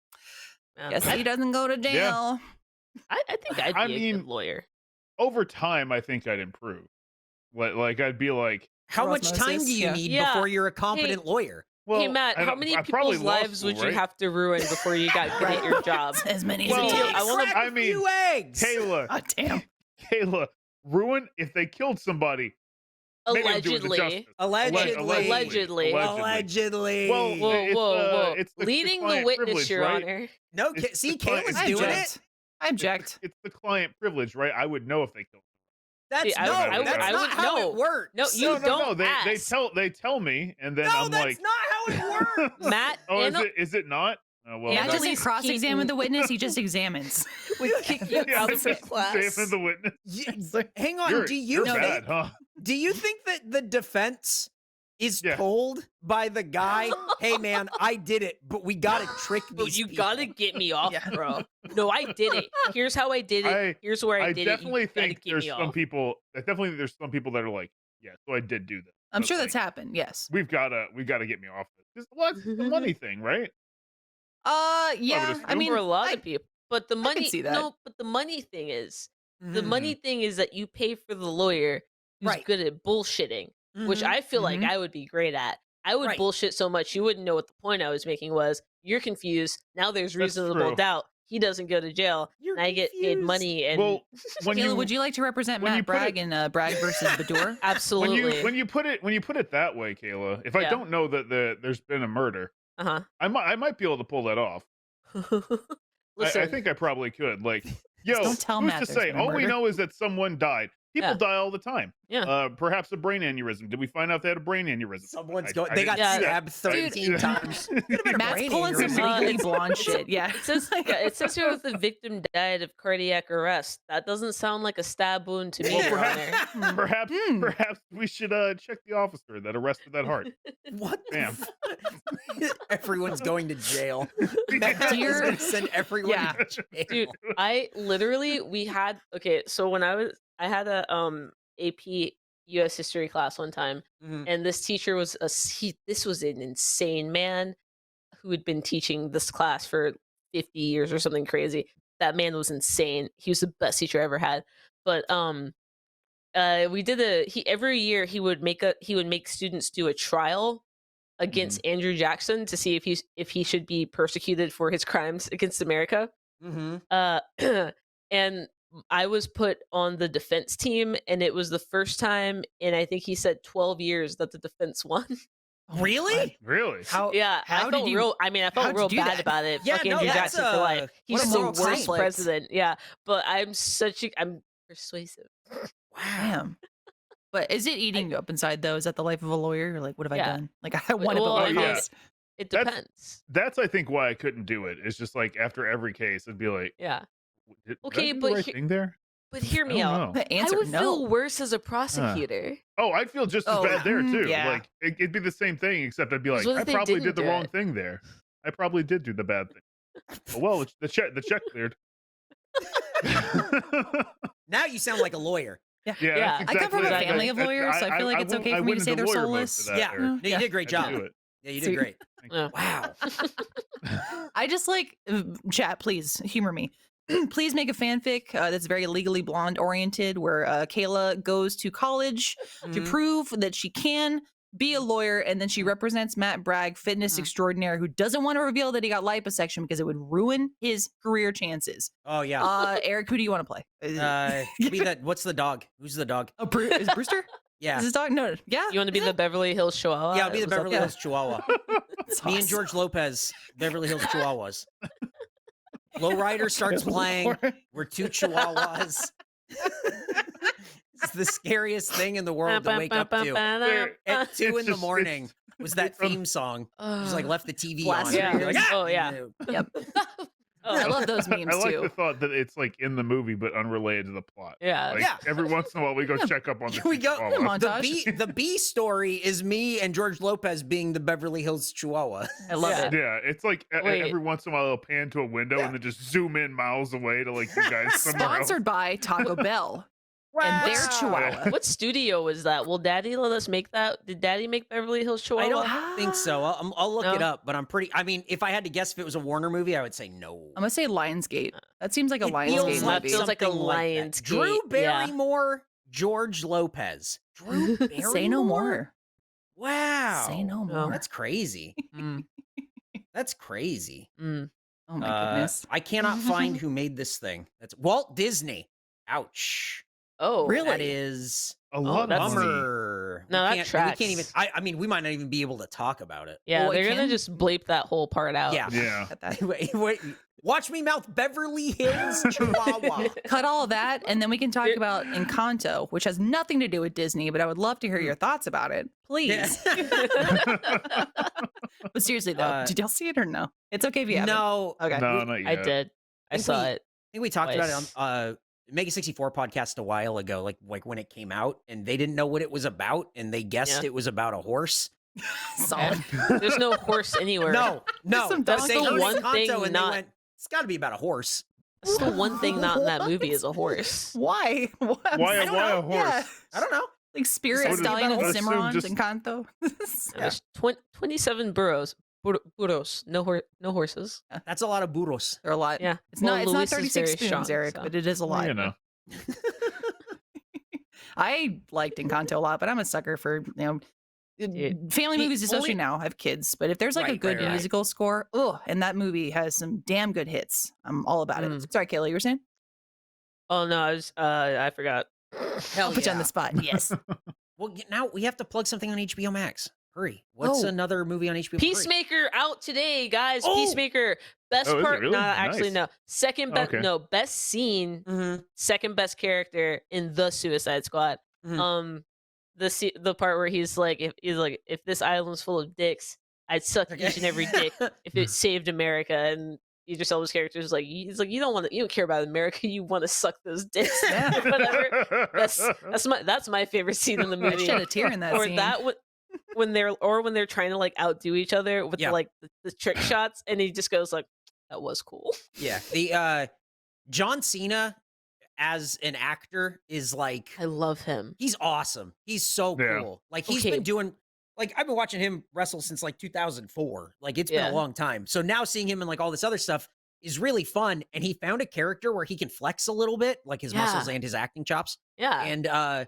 Guess he doesn't go to jail." I think I'd be I a mean, good lawyer. Over time, I think I'd improve. Like I'd be like, How For much time osmosis, do you yeah. need Yeah. before you're a competent lawyer? well, Hey Matt, how many people's lives would you have to ruin before you got good at your job? As many Well, as it takes. I wanna- Crack I a mean, few eggs. Kayla, God damn. Kayla, ruin if they killed somebody. maybe I'm doing the Allegedly. justice. Allegedly. Allegedly. Well, Whoa. it's the Leading the client witness, privilege, Your right? Honor. No, It's see, the client- Kayla's I doing object. it. I object. It's the client privilege, right? I would know if they killed. That's See, I would- that's I not would how know. it works. No, you don't They ask. they tell me, and then No, I'm that's like, not how it works. Matt, oh, Anna- is it not? Oh, well, Matt At doesn't least cross-examine keep- the witness. He just examines. would kick you yeah, out I of just class. examine the witness. Hang on. You're, do you're you bad, think, huh? do you think that the defense is Yeah. told by the guy, "Hey man, I did it, but we gotta trick Bro, these you people." gotta get me off, Yeah. bro. No, I did it. Here's how I did it. Here's where I I did definitely it. You gotta think get there's me some off. people. There's some people that are like, yeah, so I did do this. I'm But, sure that's like, happened. Yes. we gotta get me off this. Well, that's the money thing, right? Yeah. assume I mean, for a lot of people, but the I money. can see that. No, but the money thing is the Mhm. money thing is that you pay for the lawyer who's Right. good at bullshitting, which Mhm. I feel like Mhm. I would be great at. I would Right. bullshit so much you wouldn't know what the point I was making was. You're confused. Now there's That's reasonable true. doubt he doesn't go to jail, You're and I get paid confused. money. And Well, when Kayla, you would you like to represent when you Matt put Bragg in Bragg versus Badur? absolutely. when you put it that way, Kayla, if I Yeah. don't know that there's been a murder, Uh I might be able to pull that off. huh. Listen, I think I probably could. Like, yo, don't tell who's Matt to there's say? been a All we murder. know is that someone died. People Yeah. die all the time. Yeah. Perhaps a brain aneurysm. Did we find out they had a brain aneurysm? Someone's I- going. I They got didn't see that. stabbed 13 times. Could have been a Matt's brain pulling some aneurysm. legally blonde shit. Yeah. It says, here that the victim died of cardiac arrest. That doesn't sound like a stab wound to me, Well, Your perhaps, Honor. perhaps, Hmm. perhaps we should check the officer that arrested that heart. What? the Damn. f- Everyone's going to jail. Matt is Dear- going to send everyone. Yeah. to jail. Dude, I literally so when I had a AP US history class one time, Mhm. and this teacher was this was an insane man who had been teaching this class for 50 years or something crazy. That man was insane. He was the best teacher I ever had. But we did every year he would make students do a trial against Andrew Jackson to see if he should be persecuted for his crimes against America. Mhm. And I was put on the defense team, and it was the first time in I think he said 12 years that the defense won. Really? Really? How? Yeah, how I did felt you- real. I mean, I felt how'd you real do bad that? about it. Yeah, Fuck no, Andrew that's Jackson for life. what He's a the moral worst conflict. president. Yeah, but I'm persuasive. Damn. But is it eating you up inside though? Is that the life of a lawyer? Or like, what have I Yeah. done? Like, I want to Well, put I my mean, face. It That's- depends. That's I think why I couldn't do it. It's just like after every case, it'd be like, Yeah, did Okay, I do the but right thing there? but hear I me don't out. know. The answer I would no. feel worse as a prosecutor. Oh, I'd feel just as Oh, bad there too. yeah. Like it'd be the same thing, except I'd be like, what if I they probably didn't did the do wrong it? thing there. I probably did do the bad thing. Oh, well, the check cleared. Now you sound like a lawyer. Yeah, Yeah. that's I come from exactly a it. family of lawyers, so I feel like it's okay for me to say they're soulless. Yeah. No, you did a great I job. do it. Yeah, you did Sweet. great. Yeah. Wow. I just like chat, please humor me. Please make a fanfic that's very legally blonde oriented, where Kayla goes to college to Mhm. prove that she can be a lawyer, and then she represents Matt Bragg, fitness Mhm. extraordinaire, who doesn't want to reveal that he got liposuction because it would ruin his career chances. Oh yeah. Eric, who do you want to play? Be that. What's the dog? Who's the dog? Oh, is Brewster? Yeah. Is this dog? No. Yeah. You want to be the Beverly Hills Chihuahua? Yeah, I'll be the Was that Beverly Hills Chihuahua. It's Me and awesome. George Lopez, Beverly Hills Chihuahuas. Lowrider starts playing. We're two Chihuahuas. It's the scariest thing in the world to wake up to. At 2 in the morning was that theme song. Just like left the TV on. Blast And you're like, Yeah. "Ah!" Oh, yeah. Yep. Oh, I love those memes I like too. the thought that it's like in the movie but unrelated to the plot. Yeah. Like, Yeah. every once in a while we go Yeah. check up on the We go- Chihuahua. Montage. The B story is me and George Lopez being the Beverly Hills Chihuahua. I love Yeah. it. Yeah, it's like Wait. every once in a while they'll pan to a window and then just zoom in miles away to like you guys somewhere else. Sponsored by Taco Bell and their Wow. Chihuahua. What studio was that? Will Daddy let us make that? Did Daddy make Beverly Hills Chihuahua? I don't think so. I'll look it No? up, but I'm pretty. I mean, if I had to guess if it was a Warner movie, I would say no. I'm gonna say Lionsgate. That seems like a It Lionsgate feels movie. like Feels like a something that. Lionsgate, Drew yeah. Barrymore, George Lopez. Drew Barrymore. Say no more. Wow. Say no more. That's crazy. Mm, That's crazy. mm. Oh my goodness. I cannot find who made this thing. That's Walt Disney. Ouch. Oh, Really? That is A lot that's- of money. bummer. No, that we can't tracks. even. I mean, we might not even be able to talk about it. Yeah, Oh, I they're gonna can? just bleep that whole part out. Yeah. Yeah. Cut that. Wait, watch me mouth Beverly Hills Chihuahua. Cut all that, and then we can talk It- about Encanto, which has nothing to do with Disney, but I would love to hear your thoughts about it, please. But seriously, though, did y'all see it or no? It's okay if you haven't. No. Okay. No, not yet. I did. I think saw we- it. I think we talked about it Twice. on Mega 64 podcast a while ago, like when it came out, and they didn't know what it was about, and they guessed Yeah. it was about a horse. Solid. There's no horse anywhere. No, Some That's they the heard one Encanto thing and they not- went, it's got to be about a horse. That's the one thing not in that movie is a horse. Why? What? Why, I don't why know. a horse? Yeah. I don't know. Like Spirit, Someone Stallion, and about a horse. Cimarron, Just- Encanto. There's 27 burros. Burros. No horses. That's a lot of burros. They're a lot. Yeah. It's Well, not. It's Luis not is 36 very spoons, strong, Eric, so. but it is a lot. You know. I liked Encanto a lot, but I'm a sucker for family the movies, especially only- now. I have kids, but if there's like a Right, good right. musical score, and that movie has some damn good hits, I'm all about it. Mm. Sorry, Kayla, you were saying? Oh no, I forgot. Hell I'll put you on yeah. the spot. Yes. Well, now we have to plug something on HBO Max. Hurry. What's Oh. another movie on HBO Max? Peacemaker out today, guys. Oh! Peacemaker. Best Oh, is it part. really? No, actually Nice. no. Second best. Okay. No, best scene. Mm-hmm. Second best character in the Suicide Squad. Mhm. The part where he's like, if this island's full of dicks, I'd suck each and every dick if it saved America. And Idris Elba's character is like, he's like, you don't care about America, you want to suck those dicks. Yeah. Whatever. That's my favorite scene in the I movie. shed a tear in that Or scene. that when they're trying to like outdo each other with Yeah. the trick shots, and he just goes like, that was cool. Yeah. The John Cena as an actor is like I love him. he's awesome. He's so Yeah. cool. Like he's Okay. been doing like I've been watching him wrestle since like 2004. Like it's been Yeah. a long time. So now seeing him in like all this other stuff is really fun. And he found a character where he can flex a little bit, like his muscles Yeah. and his acting chops. Yeah. And I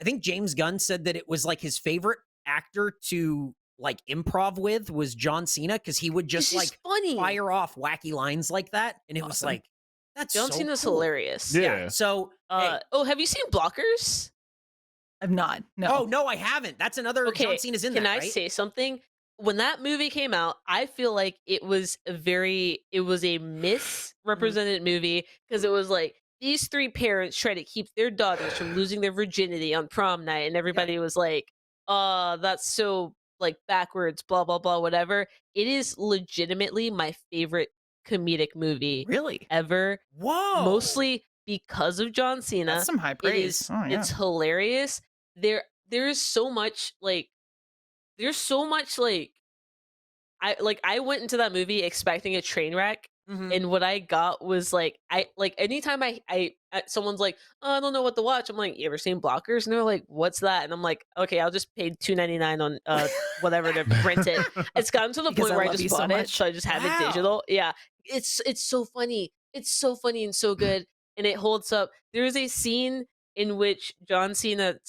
think James Gunn said that it was like his favorite actor to like improv with was John Cena because he would just This is like funny. fire off wacky lines like that, and it was Awesome. like that's John so Cena's cool. hilarious. Yeah. So hey, Have you seen Blockers? I'm not. No. oh no, I haven't. That's another Okay, John Cena's in Can that, I right? say something? When that movie came out, I feel like it was a misrepresented movie because it was like these three parents try to keep their daughters from losing their virginity on prom night, and everybody was like, that's so like backwards, blah blah blah, whatever. It is legitimately my favorite comedic movie Really? ever, Whoa, mostly because of John Cena. That's some high It praise. is, Oh, yeah. it's hilarious. There is so much like I went into that movie expecting a train wreck, Mhm. and what I got was like anytime someone's like, oh, I don't know what to watch, I'm like, you ever seen Blockers? And they're like, what's that? And I'm like, okay, I'll just pay $2.99 on whatever to rent it. It's gotten to the Because point I where I love just you so bought it, much. so I just have Wow. it digital. Yeah, it's so funny. It's so funny and so good, and it holds up. There is a scene in which John Cena,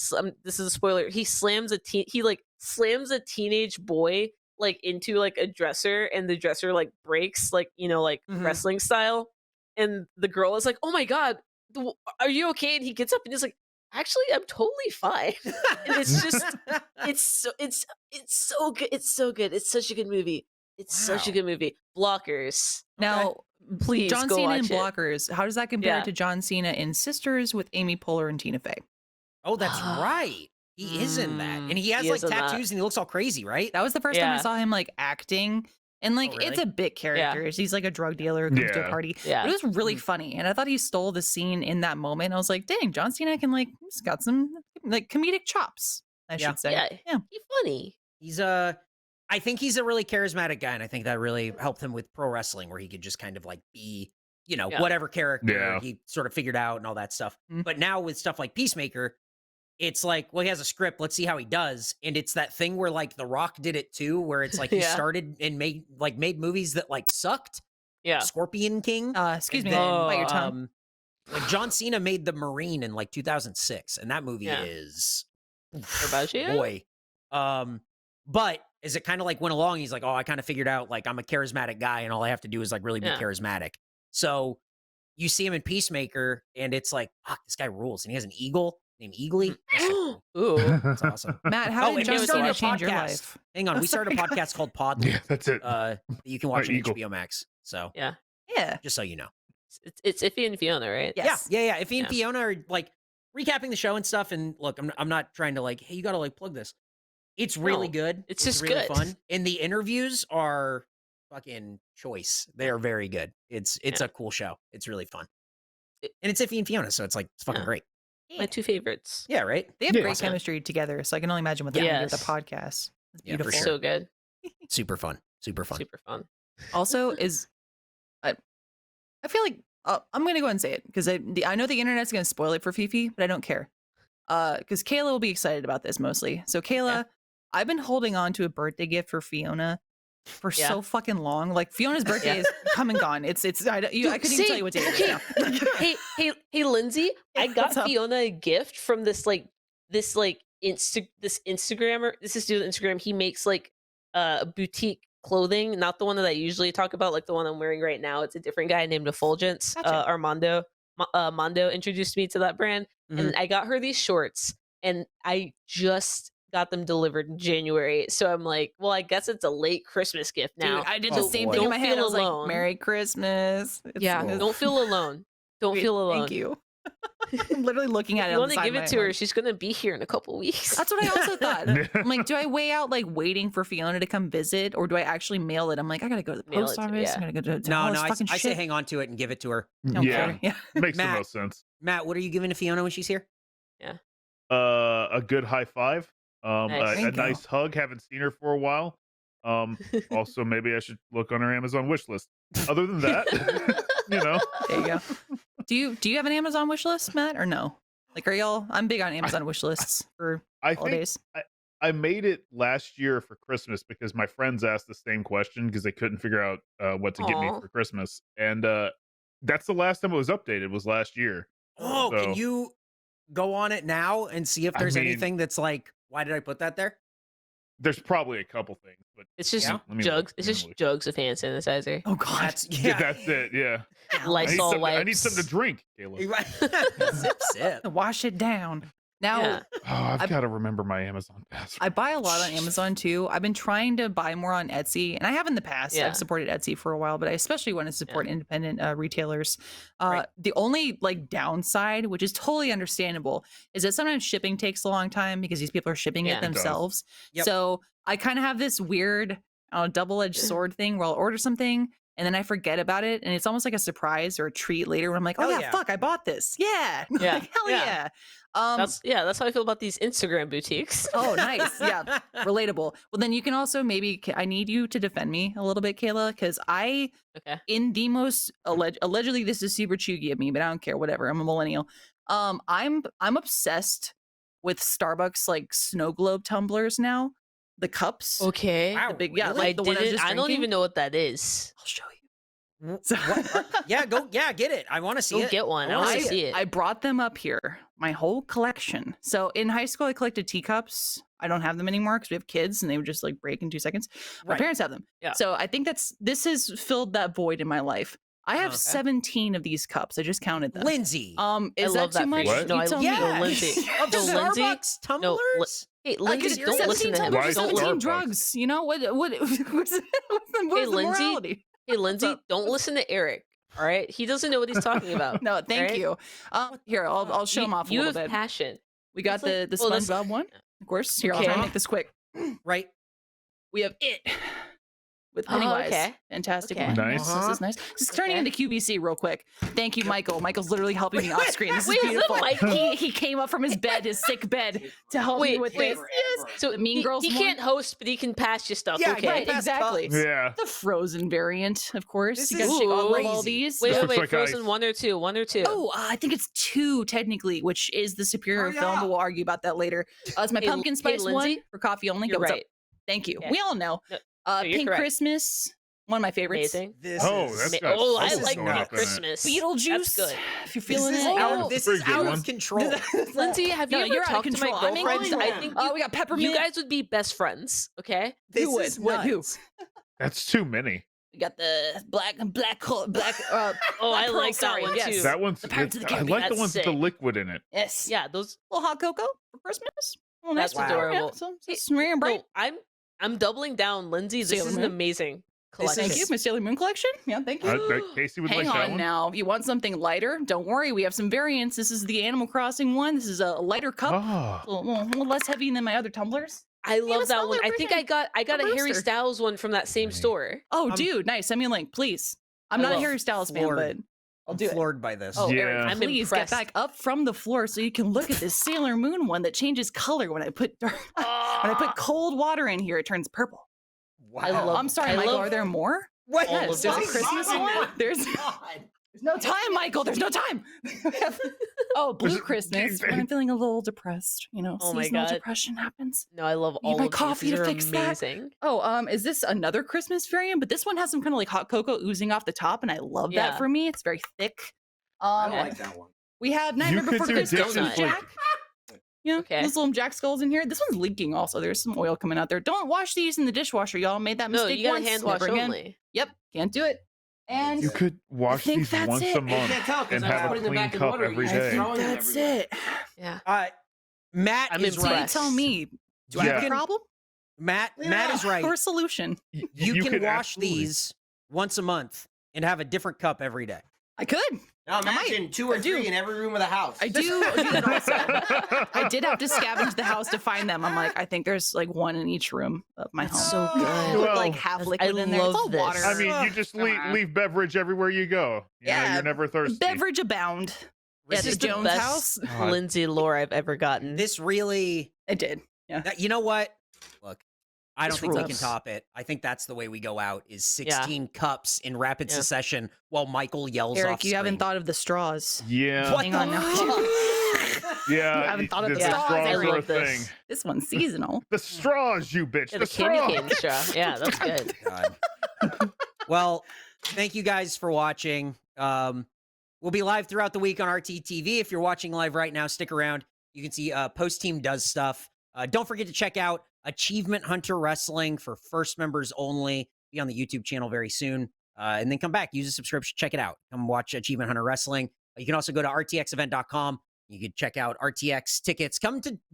this is a spoiler, he slams a teenage boy like into like a dresser, and the dresser like breaks, like Mhm. wrestling style, and the girl is like, oh my god, are you okay? And he gets up and he's like, actually, I'm totally fine. And it's just, it's so good. It's so good. It's such a good movie. It's such a Wow. good movie. Blockers. Now, Please John go Cena in watch it. Blockers, how does that compare Yeah. to John Cena in Sisters with Amy Poehler and Tina Fey? Oh, that's right. He is in that, and he has He like is in that. tattoos, and he looks all crazy, right? That was the first time I Yeah. saw him like acting. And like it's really? a bit character. He's like a drug dealer who comes to a Yeah. party. Yeah. But it was really funny. And I thought he stole the scene in that moment. I was like, dang, John Cena can like he's got some like comedic chops, I Yeah. should say. Yeah. He's funny. He's I think he's a really charismatic guy, and I think that really helped him with pro wrestling, where he could just kind of like be, Yeah. whatever character Yeah. he sort of figured out and all that stuff. Mhm. But now with stuff like Peacemaker, it's like, well, he has a script. Let's see how he does. And it's that thing where like The Rock did it too, where it's like he Yeah. started and made movies that like sucked. Yeah. Scorpion King. Excuse And me, then, bite your tongue. like John Cena made The Marine in like 2006, and that movie Yeah. is Carbaggio? boy. But as it kind of like went along, he's like, oh, I kind of figured out like I'm a charismatic guy, and all I have to do is like really be Yeah. charismatic. So you see him in Peacemaker, and it's like, fuck, this guy rules, and he has an eagle named Eagly. That's so cool. Ooh. That's awesome. Matt, how Oh, did and John we started Cena a change your podcast. life? Hang on, Oh, we started a sorry, podcast called Pod. Yeah, that's it. That you can watch on Eagle. HBO Max. So Yeah. just so you know. It's Iffy and Fiona, right? Yes. Yeah. If he and Yeah. Fiona are like recapping the show and stuff, and look, I'm not trying to like, hey, you got to like plug this. It's really No, good. it's just really good. fun, and the interviews are fucking choice. They are very good. It's Yeah. a cool show. It's really fun, and it's Iffy and Fiona, so it's like it's fucking Yeah. great. My two favorites. Yeah, right. They have Yeah. great Awesome. chemistry together, so I can only imagine what they're going to do with Yes. the podcast. It's Yeah, for beautiful. sure. So good. Super fun. Super fun. Super fun. Also, I feel like I'm going to go ahead and say it because I know the internet's going to spoil it for Fifi, but I don't care. Because Kayla will be excited about this mostly. So Kayla, I've been holding on to a birthday gift for Fiona for Yeah. so fucking long. Like Fiona's birthday is come and gone. I couldn't even tell you what day it is now. Hey, Lindsay, I What's got up? Fiona a gift from this Instagrammer. This is dude on Instagram. He makes like boutique clothing, not the one that I usually talk about, like the one I'm wearing right now. It's a different guy named Effulgence. Gotcha. Armando Mondo introduced me to that brand, and I got her these shorts, and I just got them delivered in January. So I'm like, well, I guess it's a late Christmas gift now. Dude, I did Oh, the same boy. thing in Don't my head. I feel was like, alone. Merry Christmas. Yeah, it's- don't feel alone. Don't Wait, feel alone. Thank you. I'm literally looking at If it. you on want the to side give of it my to her, head. she's gonna be here in a couple weeks. That's what I also thought. I'm like, do I weigh out like waiting for Fiona to come visit, or do I actually mail it? I'm like, I gotta go to the Mail post it to- office. yeah. I gotta go to No, all no. this I fucking say shit. hang on to it and give it to her. Don't Yeah. care. Yeah. Makes the Matt. most sense. Matt, what are you giving to Fiona when she's here? A good high five. Nice. A Thank you. nice hug. Haven't seen her for a while. Also, maybe I should look on her Amazon wish list. Other than that, There you go. Do you have an Amazon wish list, Matt, or no? Like, are y'all? I'm big on Amazon wish lists for I think holidays. I made it last year for Christmas because my friends asked the same question because they couldn't figure out what to get me Aw. for Christmas, and that's the last time it was updated. Was last year. Oh, So- can you go on it now and see if I there's mean- anything that's like, why did I put that there? There's probably a couple things, but It's just Yeah. Let me jugs. look. It's Let me just look. jugs of hand sanitizer. Oh God. That's that's it. Yeah. I need, Lysol something, wipes. I need something to drink, Caleb. Zip, zip. Wash it down. Now, Yeah. Oh, I've I- got to remember my Amazon password. I buy a lot on Amazon too. I've been trying to buy more on Etsy, and I have in the past. Yeah. I've supported Etsy for a while, but I especially want to support independent retailers. Right. The only like downside, which is totally understandable, is that sometimes shipping takes a long time because these people are shipping Yeah. it It does. themselves. Yep. So I kind of have this weird double-edged sword thing where I'll order something and then I forget about it, and it's almost like a surprise or a treat later when I'm like, oh Hell yeah, yeah. fuck, I bought this. Yeah. Yeah. Like, hell Yeah. yeah. That's how I feel about these Instagram boutiques. Oh, nice. Yeah. Relatable. Well, then you can also maybe, I need you to defend me a little bit, Kayla, because I, Okay. in the most, allegedly, this is super chuggy of me, but I don't care. Whatever. I'm a millennial. I'm obsessed with Starbucks like snow globe tumblers now. The cups. Okay. Wow, The big, yeah, really? like the one I was just I don't drinking. even know what that is. I'll show you. So, yeah, get it. I want to see Go it. get one. I wanna want to see it. I brought them up here, my whole collection. So in high school, I collected teacups. I don't have them anymore because we have kids and they would just like break in 2 seconds. My Right. parents have them. Yeah. So I think this has filled that void in my life. I have Okay. 17 of these cups. I just counted them. Lindsay. Is I that love too that much? for you. What? No, You I tell yeah. me. No, Lindsay. Of No, Lindsay. Starbucks tumblers? Hey, Because Lindsay, you're don't listen 17 to him. tumblers, Why are 17 Starbucks? drugs. You know what? What's the Lindsay? morality? Hey, Lindsay, up? don't listen to Eric. All right, he doesn't know what he's talking about. No, thank right? you. Here, I'll show them off a You little have bit. passion. We got It's the like- well, this- SpongeBob one, of course. Here, I'll try and Okay. make this quick. Right. We have it with Oh, Pennywise. okay. Fantastic Okay. one. Nice. This is nice. This is turning Okay. into QVC real quick. Thank you, Michael. Michael's literally helping me off screen. This is Wait, is that beautiful. Mikey? He came up from his bed, his sick bed, to help me Wait, with wait. this. Yes. So The Mean Girls he one? can't host, but he can pass you stuff. Yeah, okay. right, Best exactly. cups. Yeah. The frozen variant, of course. This You gotta is shake all crazy. these. Wait, This wait, looks wait. like Frozen ice. 1 or 2? 1 or 2? Oh, I think it's 2 technically, which is the superior Oh, film, yeah. but we'll argue about that later. It's my Hey, pumpkin spice one Lindsay, for coffee only. you're What's up? right. Thank you. Okay. We all know. No, no, you're Pink correct. Christmas, one of my favorites. Amazing. This Oh, is that's Ma- got oh, I this is like going nuts. Pink up in it. Christmas. Beetlejuice. That's good. If you're This feeling is it. out, Oh, this pretty is good out one. of control. Lindsay, have you No, ever you're out of talked to my control. I'm girlfriends? angry. I think Oh, we got peppermint. you guys would be best friends. Okay. This Who would? is What? Who? nuts. That's too many. We got the black. Oh, Black I Pearl, like that sorry, one yes. too. That one's. The Pirates of the I like Caribbean. the ones with the That's liquid in it. Yes. Yeah, those. little hot cocoa for Christmas. Well, That's nice one. adorable. Yeah, so it's very bright. No, I'm doubling down, Lindsay. This Sailor is an Moon. amazing This collection. Thank you, my Sailor Moon collection. Yeah, thank you. Casey would Hang like that on one. now. If you want something lighter, don't worry. We have some variants. This is the Animal Crossing one. This is a lighter cup, Oh, a little less heavy than my other tumblers. I a love that one. smaller I think I got a Harry booster. Styles one from that same Right. store. Oh, I'm- dude, nice. Send me a link, please. I'm I not a love Harry Styles fan, floored. but I'll I'm do it. floored by this. Oh, Yeah. Eric, I'm please impressed. get back up from the floor so you can look at this Sailor Moon one that changes color when I put when I put cold water in here. It turns purple. Wow. I love- I'm sorry, I Michael. love Are there more? What? all Yes, of there's a this. Christmas one. There's no time, Michael. There's no time. oh, Blue There's- Christmas. When I'm feeling a little depressed, Oh my seasonal God. depression happens. No, I love Need all my of coffee these. to They're fix that. amazing. Oh, is this another Christmas variant? But this one has some kind of like hot cocoa oozing off the top, and I love Yeah. that for me. It's very thick. I Um, like that one. we have Nightmare You Before could do Christmas different, Jack. Yeah, Okay. those little Jack skulls in here. This one's leaking also. There's some oil coming out there. Don't wash these in the dishwasher, y'all. Made that No, mistake you got once. to hand wash Never again. only. Yep, can't do it. And You could wash think these that's once it. a month and have a clean cup every I day. think that's it. Yeah. Matt I'm is So you right. impressed. tell me, do I Yeah. have a problem Matt is right. or a solution? You can could wash absolutely- these once a month and have a different cup every day. I could. Now I might. imagine 2 or I do. 3 in every room of the house. I do that also. I did have to scavenge the house to find them. I'm like, I think there's like one in each room of my That's home. so good. With Well, like half I liquid in there. It's love all this. water. I mean, you just Come on. leave beverage everywhere you go. You know, Yeah, you're never thirsty. Beverage abound. This At the is the Jones best house. God. Lindsay lore I've ever gotten. This really, It did. you know what? Look, I don't This think we can rules. top it. I think that's the way we go out is 16 cups in rapid Yeah. succession while Michael yells Eric, off you haven't screen. thought of the straws. Yeah. What Hang the on now. fuck? Yeah. You haven't thought of the the straws, straws Eric. are a I love this. thing. This one's seasonal. The straws, you bitch. Yeah, the the candy straws. cane straw. Yeah, that's good. God. Well, thank you guys for watching. We'll be live throughout the week on RTTV. If you're watching live right now, stick around. You can see Post Team does stuff. Don't forget to check out Achievement Hunter Wrestling for first members only. Be on the YouTube channel very soon. And then come back, use a subscription, check it out. Come watch Achievement Hunter Wrestling. You can also go to rtxevent.com. You can check out RTX tickets.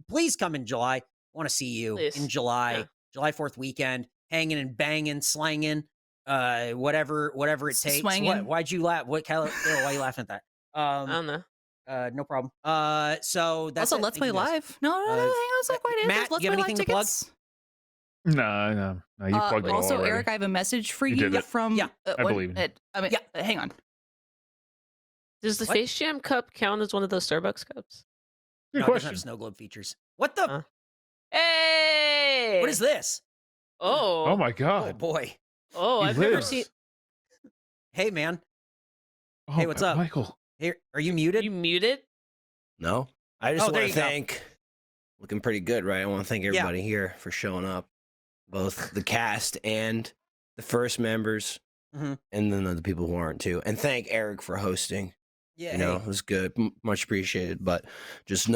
Please come in July. I want to see you Please. in July, Yeah. July 4th weekend, hanging and banging, slanging, whatever it takes. Swanging. Why'd you laugh? Why are you laughing at that? I don't know. No problem. So that's Also, it. Let's Thank Play you guys. Live. No, hang on, it's not quite it. Matt, Let's you have Play Live anything to plug? tickets. No. You plugged it all Also, already. Eric, I have a message for You you did it. from. Yeah, I believe in hang on. Does the What? Face Jam cup count as one of those Starbucks cups? Good No, it doesn't question. have snow globe features. What the? Huh. Hey! What is this? Oh. Oh my Oh god. boy. Oh, He I've never lives. seen. Hey man. Oh, Hey, what's up? Michael? Here, are you muted? You muted? No. I just Oh, there want you to go. thank, looking pretty good, right? I want to thank Yeah. everybody here for showing up, both the cast and the first members, Mhm. and then the people who aren't too. And thank Eric for hosting. Yeah. You know, it was good, much appreciated. But just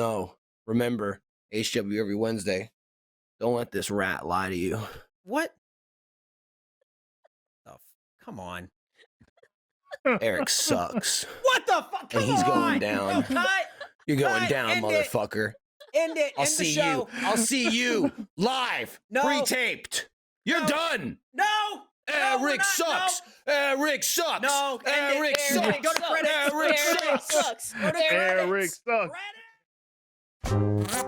remember, HW every Wednesday. Don't let this rat lie to you. What? Come on. Eric sucks. What the fuck? And Come he's going on. down. No, cut. You're going Cut. down, End it. motherfucker. End it. I'll End the see show. you. I'll see you live, No. pre-taped. You're No. done. No. No, we're Eric not. sucks. Eric sucks. No. End it. Eric End it. sucks. Go to credits. Eric Eric sucks. sucks. Go to credits. Eric sucks. Credits.